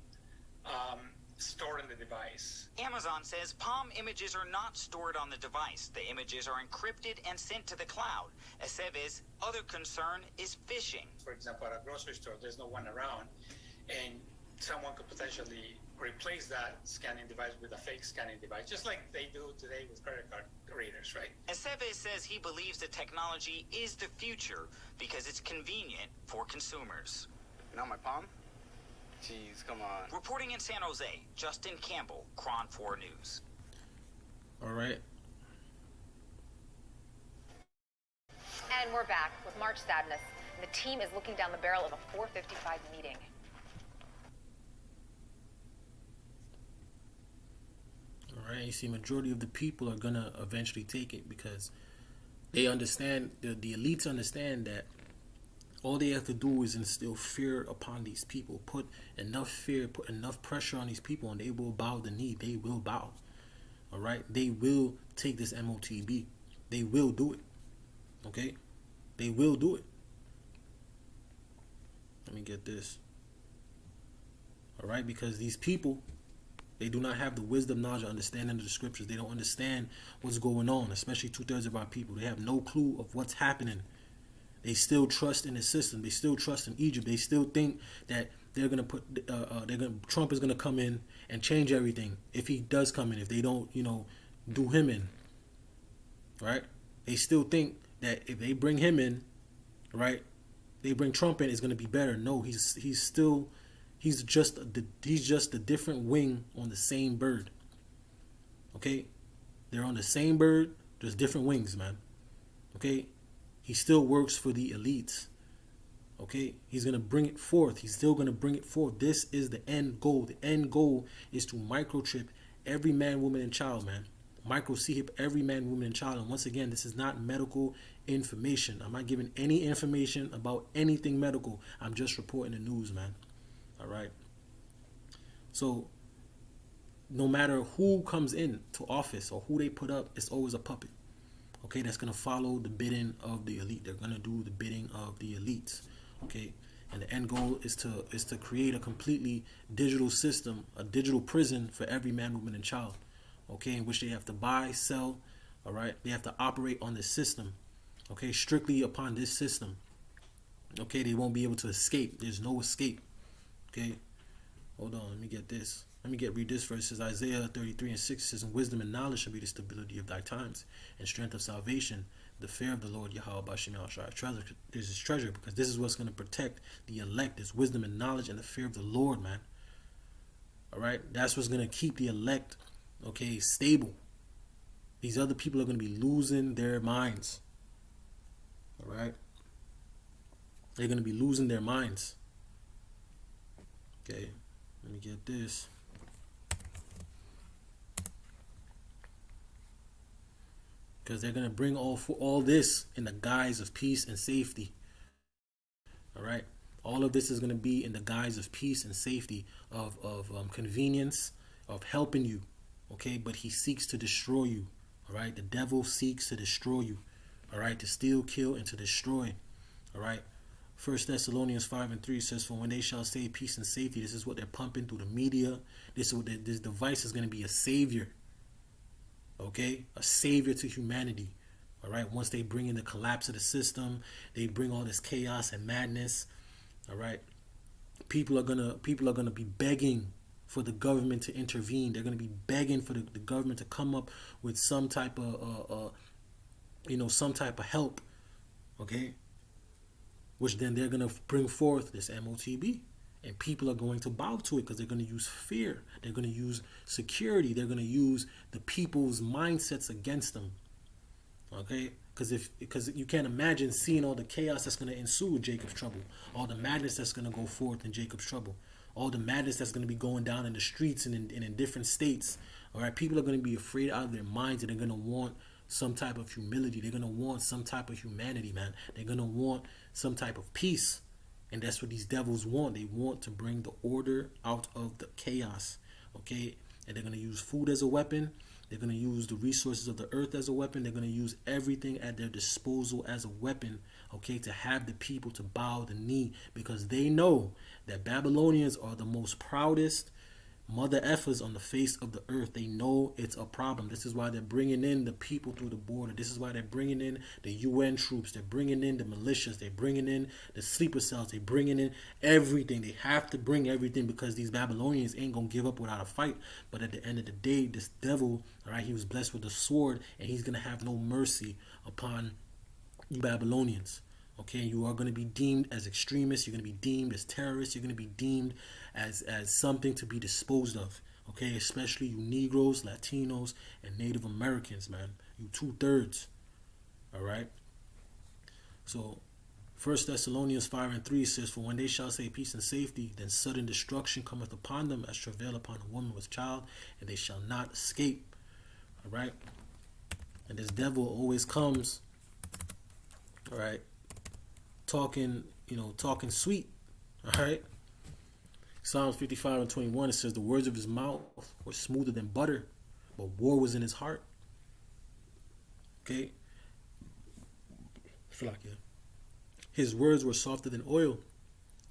stored in the device. Amazon says palm images are not stored on the device. The images are encrypted and sent to the cloud. Aceves' other concern is phishing. For example, at a grocery store, there's no one around, and someone could potentially replace that scanning device with a fake scanning device, just like they do today with credit card readers, right? Aceves says he believes the technology is the future because it's convenient for consumers. Not my palm? Jeez, come on. Reporting in San Jose, Justin Campbell, Cron 4 News. All right. And we're back with March Sadness. The team is looking down the barrel of a 4:55 meeting. All right. You see, majority of the people are gonna eventually take it because they understand, the elites understand that all they have to do is instill fear upon these people. Put enough fear, put enough pressure on these people, and they will bow the knee. They will bow. All right? They will take this MOTB. They will do it. Okay? They will do it. Let me get this. All right? Because these people, they do not have the wisdom, knowledge, or understanding of the scriptures. They don't understand what's going on, especially 2/3 of our people. They have no clue of what's happening. They still trust in the system. They still trust in Egypt. They still think that they're gonna put, Trump is gonna come in and change everything if he does come in. If they don't, do him in, right? They still think that if they bring him in, right, they bring Trump in, it's gonna be better. No, he's just a different wing on the same bird. Okay, they're on the same bird, just different wings, man. Okay. He still works for the elites. Okay? He's going to bring it forth. He's still going to bring it forth. This is the end goal. The end goal is to microchip every man, woman, and child, man. Microchip every man, woman, and child. And once again, this is not medical information. I'm not giving any information about anything medical. I'm just reporting the news, man. All right? So, no matter who comes in to office or who they put up, it's always a puppet. Okay, that's going to follow the bidding of the elite. They're going to do the bidding of the elites. Okay, and the end goal is to create a completely digital system, a digital prison for every man, woman, and child. Okay, in which they have to buy, sell. All right, they have to operate on this system. Okay, strictly upon this system. Okay, they won't be able to escape. There's no escape. Okay, hold on. Let me get this. Read this verse. It says Isaiah 33:6 says, "And wisdom and knowledge shall be the stability of thy times, and strength of salvation, the fear of the Lord Yahweh Bashim Al-Shai." Treasure, this is treasure, because this is what's going to protect the elect. Is wisdom and knowledge and the fear of the Lord, man. All right, that's what's going to keep the elect, okay, stable. These other people are going to be losing their minds. All right, they're going to be losing their minds. Okay, let me get this. Because they're going to bring all this in the guise of peace and safety. All right. All of this is going to be in the guise of peace and safety, of convenience, of helping you. Okay. But he seeks to destroy you. All right. The devil seeks to destroy you. All right. To steal, kill, and to destroy. All right. 1 Thessalonians 5:3 says, "For when they shall say peace and safety," this is what they're pumping through the media. This device is going to be a savior. Okay, a savior to humanity. All right. Once they bring in the collapse of the system, they bring all this chaos and madness. All right. People are gonna be begging for the government to intervene. They're gonna be begging for the government to come up with some type of some type of help. Okay. Which then they're gonna bring forth this MOTB. And people are going to bow to it because they're going to use fear. They're going to use security. They're going to use the people's mindsets against them. Okay? Because you can't imagine seeing all the chaos that's going to ensue with Jacob's trouble. All the madness that's going to go forth in Jacob's trouble. All the madness that's going to be going down in the streets and in different states. All right? People are going to be afraid out of their minds, and they're going to want some type of humility. They're going to want some type of humanity, man. They're going to want some type of peace. And that's what these devils want. They want to bring the order out of the chaos. Okay? And they're going to use food as a weapon. They're going to use the resources of the earth as a weapon. They're going to use everything at their disposal as a weapon. Okay? To have the people to bow the knee. Because they know that Babylonians are the most proudest mother effers on the face of the earth. They know it's a problem. This is why they're bringing in the people through the border. This is why they're bringing in the UN troops. They're bringing in the militias. They're bringing in the sleeper cells. They're bringing in everything. They have to bring everything because these Babylonians ain't gonna give up without a fight. But at the end of the day, this devil, all right, he was blessed with a sword, and he's gonna have no mercy upon you Babylonians. Okay, you are going to be deemed as extremists. You're going to be deemed as terrorists. You're going to be deemed as something to be disposed of. Okay, especially you Negroes, Latinos, and Native Americans, man. You 2/3. All right. So, 1 Thessalonians 5:3 says, "For when they shall say peace and safety, then sudden destruction cometh upon them as travail upon a woman with child, and they shall not escape." All right. And this devil always comes. All right. Talking sweet. All right. Psalms 55:21, it says, "The words of his mouth were smoother than butter, but war was in his heart." Okay. His words were softer than oil,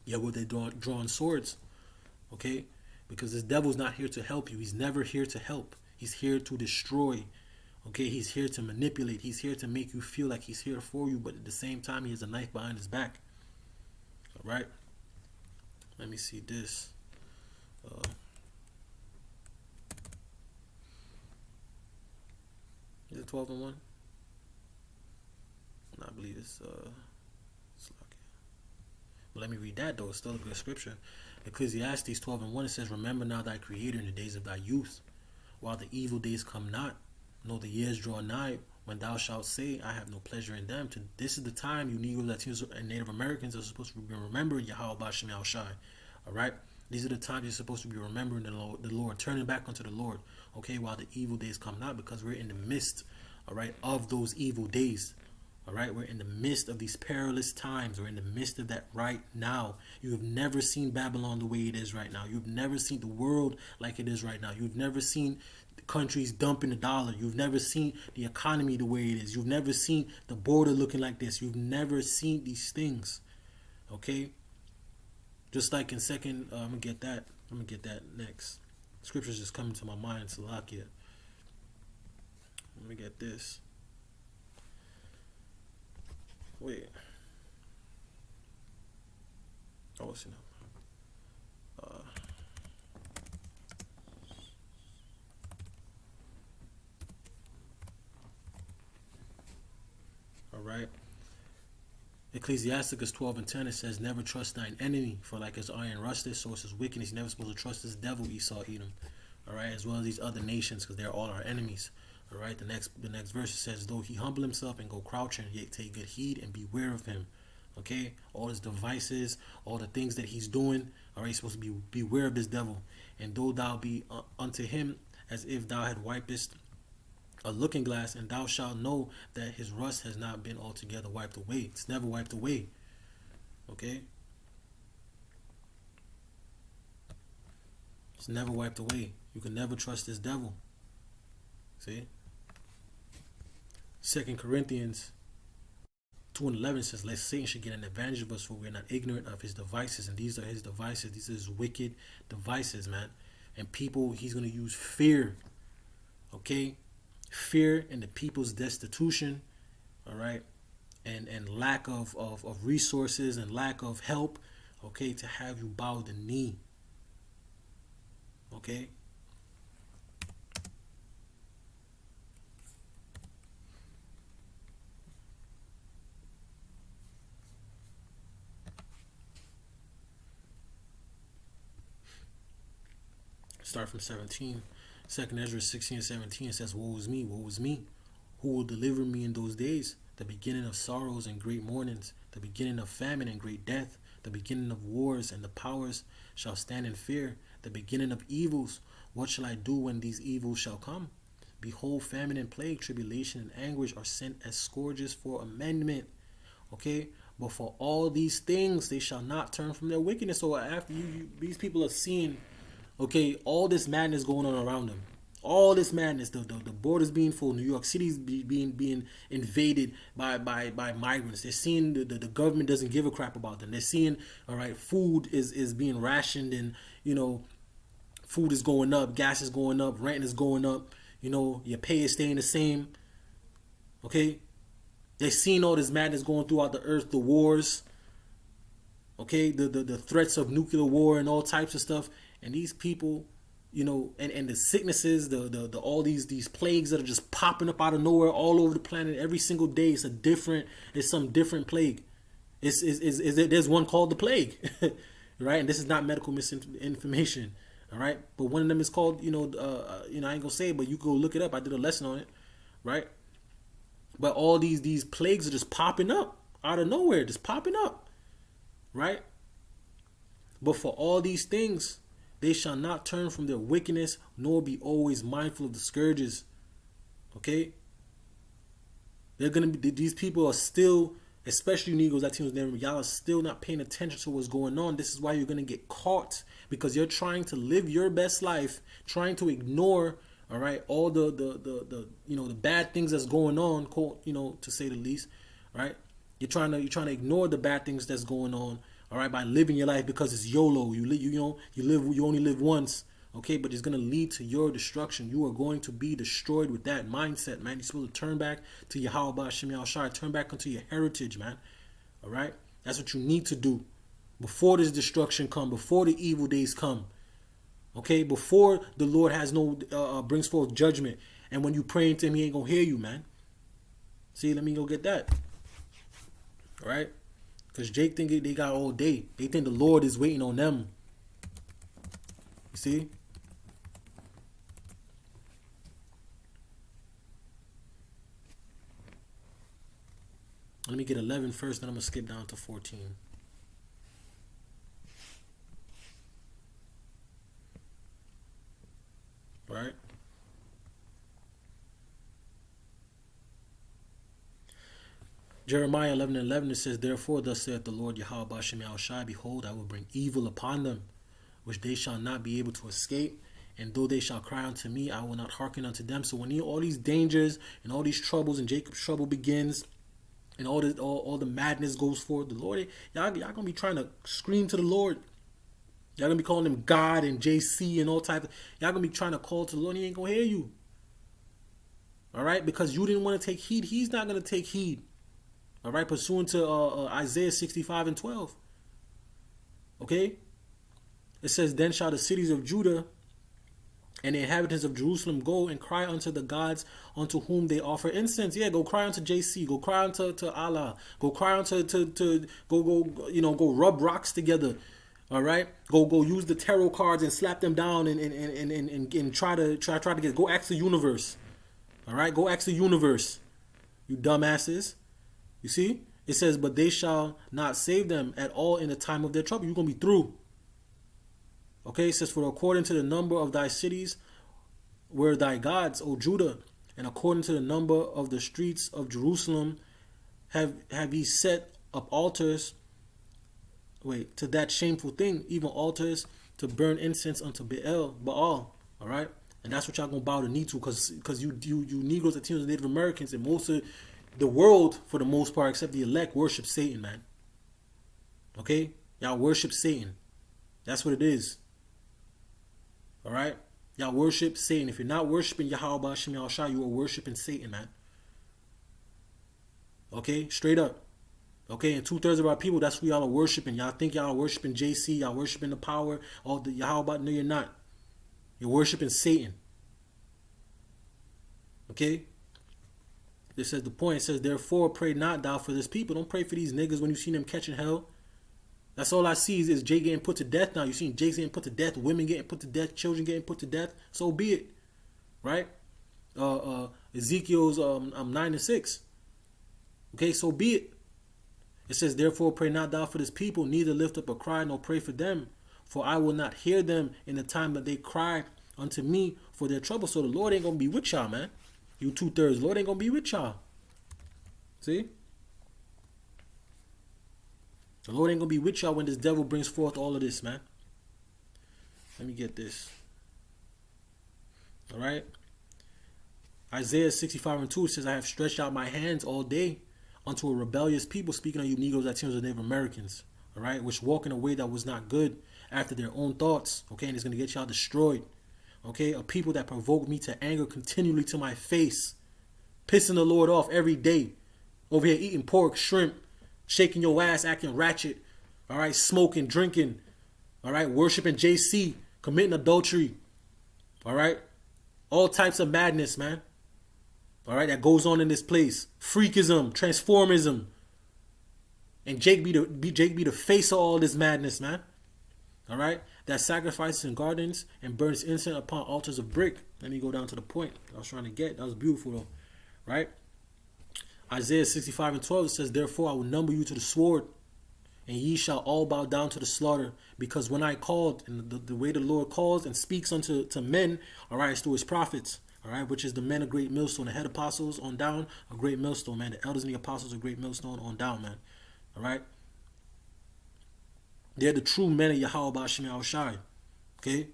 yet were they drawn swords. Okay. Because this devil's not here to help you. He's never here to help. He's here to destroy. Okay, he's here to manipulate. He's here to make you feel like he's here for you, but at the same time, he has a knife behind his back. All right. Let me see this. Is it 12:1? No, I believe it's but let me read that though. It's still a good scripture. Ecclesiastes 12:1, it says, "Remember now thy Creator in the days of thy youth, while the evil days come not, nor the years draw nigh, when thou shalt say, I have no pleasure in them." This is the time you Negro, Latinos, and Native Americans are supposed to be remembering Yahweh Bashem Shai. All right? These are the times you're supposed to be remembering the Lord, turning back unto the Lord. Okay? While the evil days come not, because we're in the midst, all right, of those evil days. All right? We're in the midst of these perilous times. We're in the midst of that right now. You have never seen Babylon the way it is right now. You've never seen the world like it is right now. You've never seen countries dumping the dollar. You've never seen the economy the way it is. You've never seen the border looking like this. You've never seen these things. Okay? Just like in second, I'm gonna get that next. Scripture's just coming to my mind, Salakia. Let me get this. Wait. Oh, it's enough. All right. Ecclesiasticus 12:10, it says, "Never trust thine enemy, for like as iron rusteth, so is his wickedness." You're never supposed to trust this devil, Esau, Edom. All right, as well as these other nations, because they're all our enemies. All right, the next verse says, "Though he humble himself and go crouching, yet take good heed and beware of him." Okay, all his devices, all the things that he's doing. All right, you're supposed to beware of this devil. "And though thou be unto him as if thou had wipest a looking glass, and thou shalt know that his rust has not been altogether wiped away." It's never wiped away. Okay? It's never wiped away. You can never trust this devil. See? 2 Corinthians 2:11 says, "Lest Satan should get an advantage of us, for we are not ignorant of his devices." And these are his devices. These are his wicked devices, man. And people, he's going to use fear. Okay? Fear and the people's destitution all right, and lack of resources and lack of help, okay, to have you bow the knee, okay. Start from 17. 2nd Ezra 16 and 17 says, woe is me, woe is me. Who will deliver me in those days? The beginning of sorrows and great mournings, the beginning of famine and great death, the beginning of wars, and the powers shall stand in fear, the beginning of evils. What shall I do when these evils shall come? Behold, famine and plague, tribulation and anguish are sent as scourges for amendment. Okay, but for all these things they shall not turn from their wickedness. So after these people are seeing, okay, all this madness going on around them, all this madness, the borders being full, New York City's being invaded by migrants. They're seeing the government doesn't give a crap about them. They're seeing, all right, food is being rationed, and food is going up, gas is going up, rent is going up, your pay is staying the same. Okay, they're seeing all this madness going throughout the earth, the wars, okay, the threats of nuclear war and all types of stuff. And these people, and the sicknesses, the all these plagues that are just popping up out of nowhere all over the planet every single day. It's some different plague. There's one called the plague, right? And this is not medical misinformation, all right? But one of them is called, I ain't gonna say it, but you go look it up. I did a lesson on it, right? But all these plagues are just popping up out of nowhere, just popping up, right? But for all these things, they shall not turn from their wickedness, nor be always mindful of the scourges. Okay? These people are still, especially Negroes, Latinos, y'all are still not paying attention to what's going on. This is why you're going to get caught, because you're trying to live your best life, trying to ignore, all right, all the bad things that's going on, to say the least, right? You're trying to ignore the bad things that's going on, all right, by living your life because it's YOLO. You only live once, okay? But it's gonna lead to your destruction. You are going to be destroyed with that mindset, man. You're supposed to turn back to Yahweh Hashem Yahushua, turn back into your heritage, man. All right, that's what you need to do before this destruction come, before the evil days come, okay? Before the Lord brings forth judgment, and when you praying to Him, He ain't gonna hear you, man. See, let me go get that. All right. Because Jake think they got all day. They think the Lord is waiting on them. You see? Let me get 11 first, then I'm going to skip down to 14. All right? Jeremiah 11:11, it says, therefore thus saith the Lord Yahweh Hashem Yahushua, behold, I will bring evil upon them, which they shall not be able to escape. And though they shall cry unto me, I will not hearken unto them. So when all these dangers and all these troubles and Jacob's trouble begins, and all the madness goes forth, the Lord, y'all gonna be trying to scream to the Lord. Y'all gonna be calling him God and JC and all types. Y'all gonna be trying to call to the Lord. He ain't gonna hear you. All right, because you didn't want to take heed. He's not gonna take heed. All right, pursuant to Isaiah 65:12. Okay? It says, then shall the cities of Judah and the inhabitants of Jerusalem go and cry unto the gods unto whom they offer incense. Yeah, go cry unto JC. Go cry unto Allah. Go cry unto go rub rocks together. All right? Go use the tarot cards and slap them down and try to get. Go ask the universe. All right? Go ask the universe. You dumbasses. You see? It says, but they shall not save them at all in the time of their trouble. You're going to be through. Okay? It says, for according to the number of thy cities were thy gods, O Judah, and according to the number of the streets of Jerusalem have ye set up altars, to that shameful thing, even altars to burn incense unto Baal. All right? And that's what y'all going to bow the knee to, because you Negroes, Latinos, Native Americans, and most of the world, for the most part, except the elect, worship Satan, man. Okay? Y'all worship Satan. That's what it is. All right? Y'all worship Satan. If you're not worshiping Yahweh Hashem Yahushua, you are worshiping Satan, man. Okay, straight up. Okay, and 2/3 of our people, that's who y'all are worshiping. Y'all think y'all are worshiping JC, y'all worshiping the power. All the how about no, you're not. You're worshiping Satan. Okay? This says the point. It says, therefore, pray not thou for this people. Don't pray for these niggas when you see them catching hell. That's all I see is Jay getting put to death now. You seen Jay getting put to death, women getting put to death, children getting put to death. So be it. Right? Ezekiel's 9:6. Okay, so be it. It says, therefore, pray not thou for this people, neither lift up a cry, nor pray for them. For I will not hear them in the time that they cry unto me for their trouble. So the Lord ain't going to be with y'all, man. You 2/3. The Lord ain't going to be with y'all. See? The Lord ain't going to be with y'all when this devil brings forth all of this, man. Let me get this. All right? Isaiah 65:2 says, I have stretched out my hands all day unto a rebellious people, speaking of you Negroes, Latinos, and Native Americans, all right, which walk in a way that was not good after their own thoughts, okay, and it's going to get y'all destroyed, okay, a people that provoke me to anger continually to my face, pissing the Lord off every day, over here eating pork, shrimp, shaking your ass, acting ratchet, all right, smoking, drinking, all right, worshiping JC, committing adultery, all right, all types of madness, man. All right, that goes on in this place. Freakism, transformism. And Jake be the face of all this madness, man. All right, that sacrifices in gardens and burns incense upon altars of brick. Let me go down to the point I was trying to get. That was beautiful, though. Right? Isaiah 65:12 says, therefore I will number you to the sword, and ye shall all bow down to the slaughter. Because when I called, and the way the Lord calls and speaks unto men, all right, it's through his prophets. All right, which is the men, a great millstone, the head apostles on down, a great millstone, man. The elders and the apostles, a great millstone on down, man. All right, they're the true men of Yahweh Ba'ashem Yahushai. Okay,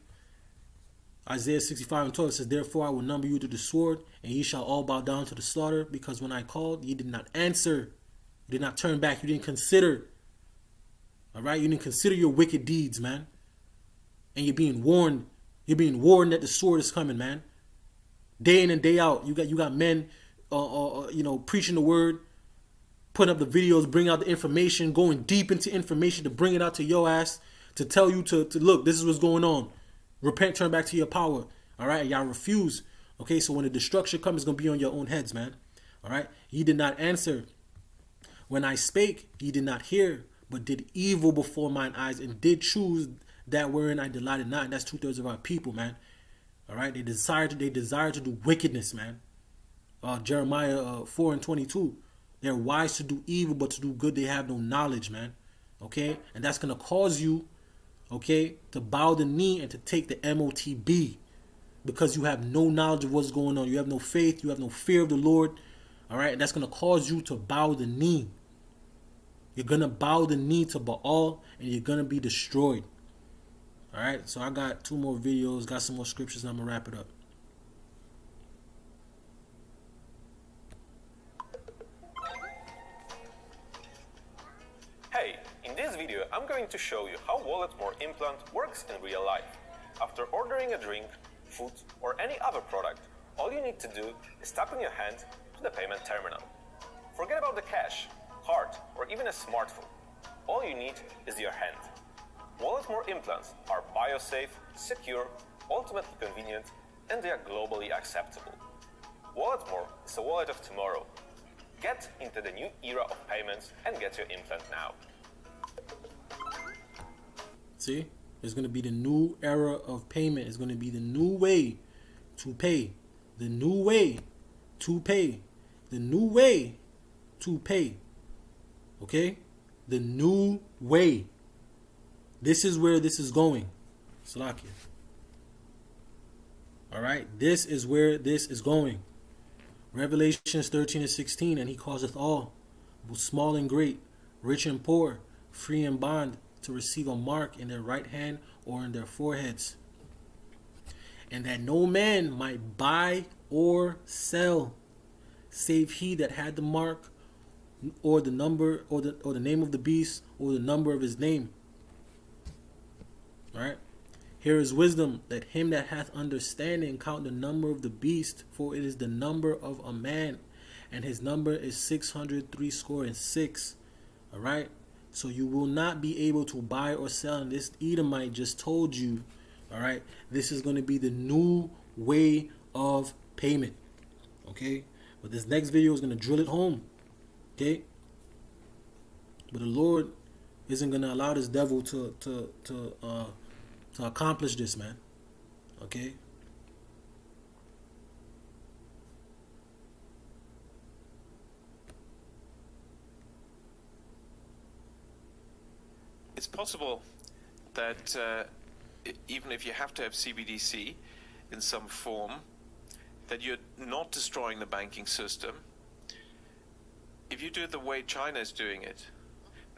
Isaiah 65:12 says, therefore I will number you to the sword, and ye shall all bow down to the slaughter, because when I called, ye did not answer, you did not turn back, you didn't consider. All right, you didn't consider your wicked deeds, man. And you're being warned. You're being warned that the sword is coming, man. Day in and day out, you got men, preaching the word, putting up the videos, bringing out the information, going deep into information to bring it out to your ass, to tell you to look, this is what's going on. Repent, turn back to your power. All right, and y'all refuse. Okay, so when the destruction comes, it's gonna be on your own heads, man. All right, ye did not answer. When I spake, ye did not hear, but did evil before mine eyes, and did choose that wherein I delighted not. And that's 2/3 of our people, man. All right, they desire to do wickedness, man. Jeremiah 4:22. They're wise to do evil, but to do good they have no knowledge, man. Okay, and that's gonna cause you, okay, to bow the knee and to take the MOTB, because you have no knowledge of what's going on. You have no faith. You have no fear of the Lord. All right, and that's gonna cause you to bow the knee. You're gonna bow the knee to Baal, and you're gonna be destroyed. All right, so I got 2 more videos, got some more scriptures, and I'm going to wrap it up. Hey, in this video, I'm going to show you how Walletmore implant works in real life. After ordering a drink, food, or any other product, all you need to do is tap in your hand to the payment terminal. Forget about the cash, card, or even a smartphone. All you need is your hand. Walletmore implants are biosafe, secure, ultimately convenient, and they are globally acceptable. Walletmore is a wallet of tomorrow. Get into the new era of payments and get your implant now. See? It's going to be the new era of payment. It's going to be the new way to pay. The new way to pay. The new way to pay. Okay? The new way. This is where this is going. Salakia. Alright? This is where this is going. Revelations 13:16, and he causeth all, both small and great, rich and poor, free and bond, to receive a mark in their right hand or in their foreheads, and that no man might buy or sell, save he that had the mark, or the number, or the name of the beast, or the number of his name. Right? Here is wisdom, that him that hath understanding count the number of the beast, for it is the number of a man, and his number is 603 All right, so you will not be able to buy or sell. And this Edomite just told you, all right, this is going to be the new way of payment. Okay, but this next video is going to drill it home. Okay, but the Lord isn't going to allow this devil to accomplish this, man. Okay. It's possible that even if you have to have CBDC in some form, that you're not destroying the banking system if you do it the way China is doing it.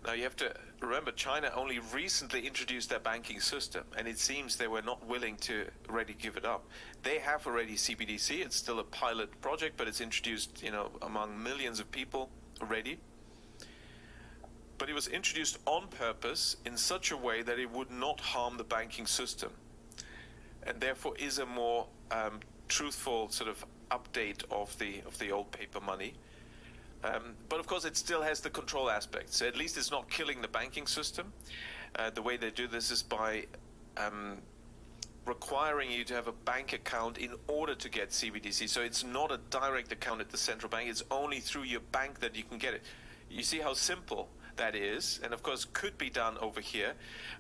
Now you have to remember, China only recently introduced their banking system, and it seems they were not willing to already give it up. They have already CBDC. It's still a pilot project, but it's introduced, you know, among millions of people already. But it was introduced on purpose in such a way that it would not harm the banking system, and therefore is a more truthful sort of update of the old paper money. But of course, it still has the control aspect. So at least it's not killing the banking system. The way they do this is by requiring you to have a bank account in order to get CBDC. So it's not a direct account at the central bank. It's only through your bank that you can get it. You see how simple that is, and of course could be done over here,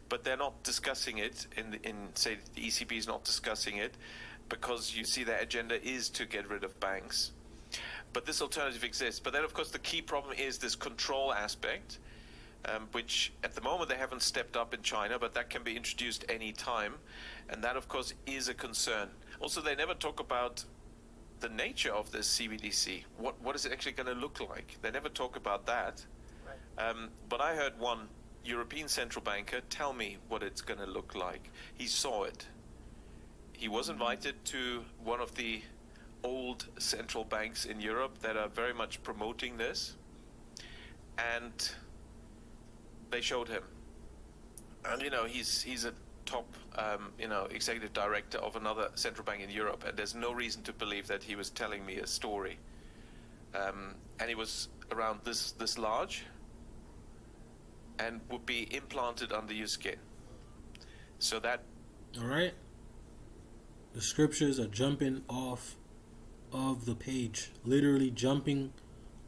but they're not discussing it in say the ECB is not discussing it, because you see their agenda is to get rid of banks. But this alternative exists. But then of course the key problem is this control aspect, which at the moment they haven't stepped up in China, but that can be introduced any time, and that of course is a concern. Also, they never talk about the nature of this CBDC. What is it actually going to look like? They never talk about that. But I heard one European central banker tell me what it's going to look like. He saw it. He was invited to one of the old central banks in Europe that are very much promoting this, and they showed him. And you know, he's a top executive director of another central bank in Europe, and there's no reason to believe that he was telling me a story. And it was around this large, and would be implanted under your skin. So that... All right. The scriptures are jumping off of the page. Literally jumping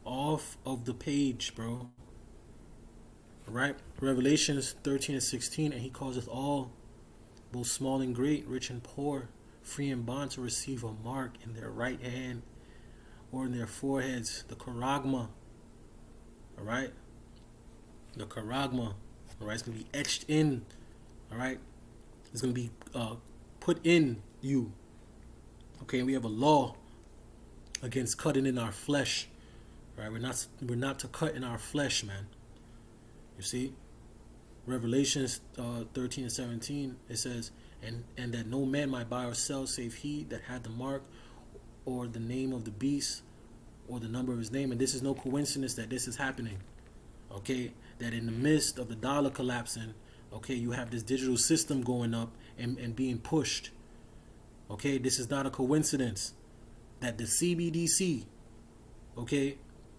off of the page, bro. All right. Revelations 13:16, and he causeth all, both small and great, rich and poor, free and bond, to receive a mark in their right hand or in their foreheads, the charagma. All right. The charagma, all right, it's going to be etched in, all right, it's going to be put in you, okay, and we have a law against cutting in our flesh, all right, we're not to cut in our flesh, man, you see, Revelations 13:17, it says, and that no man might buy or sell save he that had the mark or the name of the beast or the number of his name, and this is no coincidence that this is happening. Okay, that in the midst of the dollar collapsing, okay, you have this digital system going up and being pushed. Okay, this is not a coincidence that the CBDC, okay,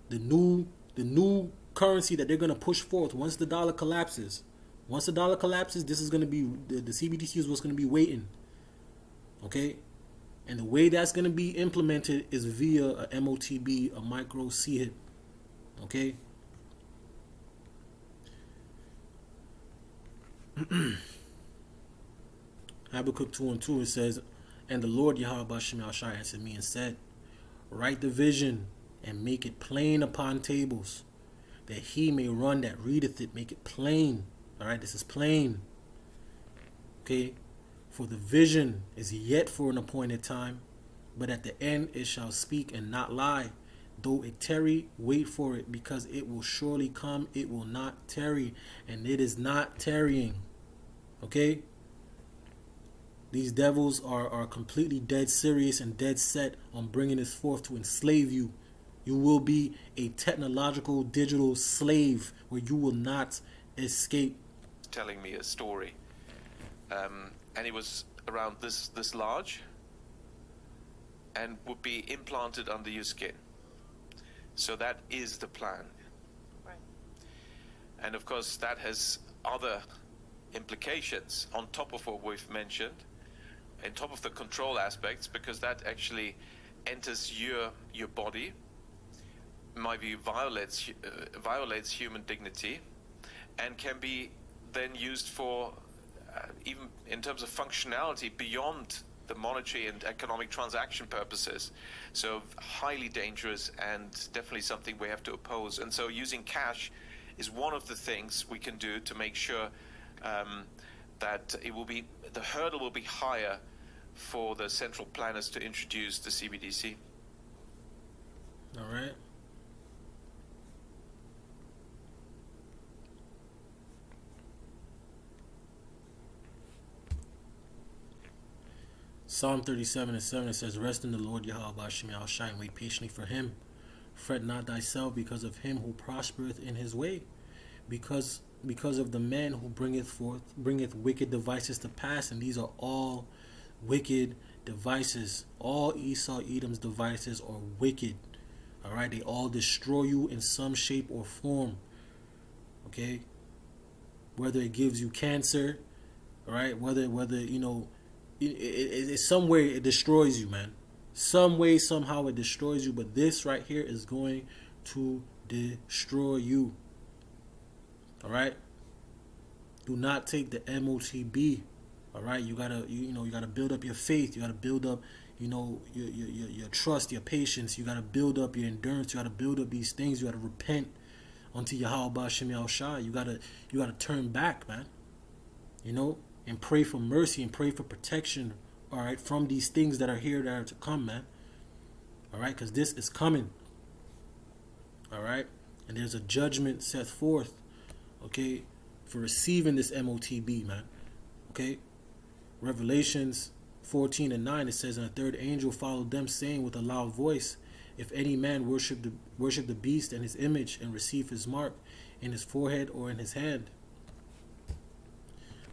the new currency that they're going to push forth once the dollar collapses. Once the dollar collapses, this is going to be, the CBDC is what's going to be waiting. Okay, and the way that's going to be implemented is via a MOTB, a micro CHIP. Okay. Habakkuk 2:2, it says, and the Lord Yahweh Bashem Yahushua answered me and said, write the vision and make it plain upon tables, that he may run that readeth it. Make it plain. All right, this is plain. Okay, for the vision is yet for an appointed time, but at the end it shall speak and not lie. Though it tarry, wait for it, because it will surely come. It will not tarry, and it is not tarrying. Okay? These devils are completely dead serious and dead set on bringing this forth to enslave you. You will be a technological digital slave where you will not escape. Telling me a story, and it was around this large, and would be implanted under your skin. So that is the plan. Right. And of course, that has other implications on top of what we've mentioned, on top of the control aspects, because that actually enters your body, in my view, violates human dignity, and can be then used for even in terms of functionality beyond the monetary and economic transaction purposes. So highly dangerous, and definitely something we have to oppose. And so using cash is one of the things we can do to make sure that the hurdle will be higher for the central planners to introduce the CBDC. All right. Psalm 37:7, it says, "Rest in the Lord Yahweh Shem Shai, and wait patiently for him. Fret not thyself because of him who prospereth in his way, because of the man who bringeth wicked devices to pass." And these are all wicked devices. All Esau Edom's devices are wicked. All right, they all destroy you in some shape or form. Okay, whether it gives you cancer, all right, whether you know, it's some way it destroys you, man. Some way, somehow it destroys you. But this right here is going to destroy you. All right. Do not take the MOTB. All right. You gotta build up your faith. You gotta build up, your trust, your patience. You gotta build up your endurance. You gotta build up these things. You gotta repent unto Yahweh Shem Shai. You gotta turn back, man. And pray for mercy and pray for protection, all right, from these things that are here that are to come, man. All right, because this is coming. All right, and there's a judgment set forth, okay, for receiving this MOTB, man. Okay, Revelations 14:9, it says, "And a third angel followed them, saying with a loud voice, If any man worship the beast and his image, and receive his mark in his forehead or in his hand,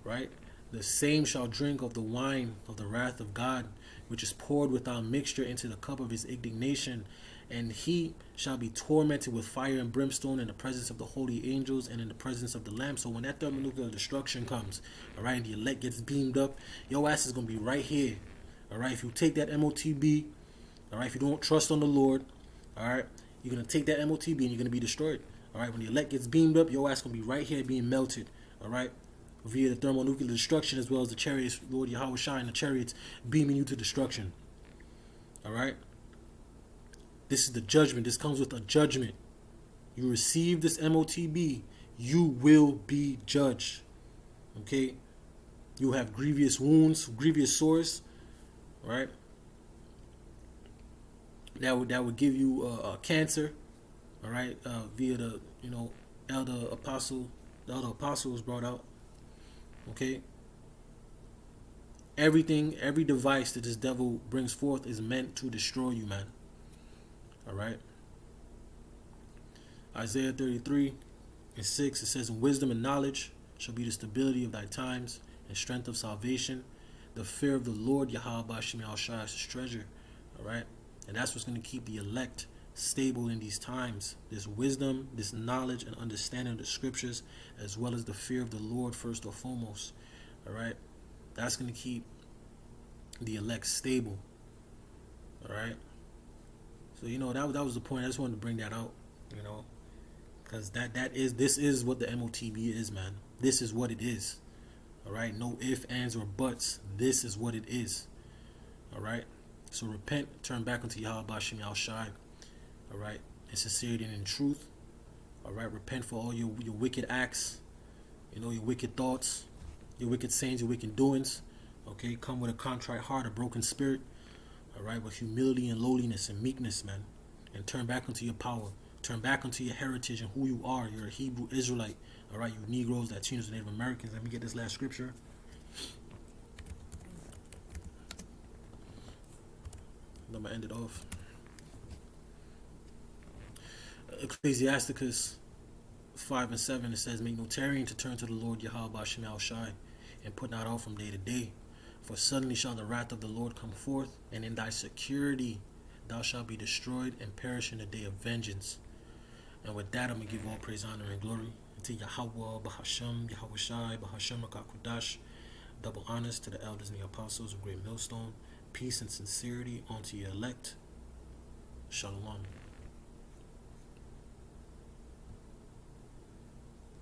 right, the same shall drink of the wine of the wrath of God, which is poured without mixture into the cup of his indignation. And he shall be tormented with fire and brimstone in the presence of the holy angels and in the presence of the Lamb." So when that thermonuclear destruction comes, all right, and the elect gets beamed up, your ass is going to be right here. All right, if you take that MOTB, all right, if you don't trust on the Lord, all right, you're going to take that MOTB and you're going to be destroyed. All right, when the elect gets beamed up, your ass going to be right here being melted. All right, via the thermonuclear destruction, as well as the chariots, Lord Yahweh Shai, and the chariots beaming you to destruction. All right, this is the judgment. This comes with a judgment. You receive this MOTB, you will be judged. Okay, you have grievous wounds, grievous sores. All right, that would give you cancer. All right, via the elder apostle was brought out. Okay, every device that this devil brings forth is meant to destroy you, man. All right. Isaiah 33:6, it says, "And wisdom and knowledge shall be the stability of thy times, and strength of salvation. The fear of the Lord Yahweh Shem Shai is his treasure." All right, and that's what's going to keep the elect stable in these times. This wisdom, this knowledge and understanding of the scriptures, as well as the fear of the Lord first or foremost. All right, that's going to keep the elect stable. All right, so that was the point. I just wanted to bring that out, because this is what the MOTB is, man. This is what it is. All right, no ifs, ands, or buts. This is what it is. All right, so repent, turn back unto Yahweh Shem Shai. All right, in sincerity and in truth. All right, repent for all your wicked acts, your wicked thoughts, your wicked sayings, your wicked doings. Okay, come with a contrite heart, a broken spirit. All right, with humility and lowliness and meekness, man, and turn back unto your power. Turn back unto your heritage and who you are. You're a Hebrew Israelite. All right, you Negroes, Latinos, and Native Americans. Let me get this last scripture. I'm gonna end it off. Ecclesiasticus 5:7, it says, "Make no tarrying to turn to the Lord Yahweh Shem Shai, and put not off from day to day. For suddenly shall the wrath of the Lord come forth, and in thy security thou shalt be destroyed and perish in the day of vengeance. And with that, I'm going to give all praise, honor, and glory to Yahweh, Bahasham, Yahweh Shai, Bahasham, Rakakudash. Double honors to the elders and the apostles of Great Millstone. Peace and sincerity unto your elect. Shalom.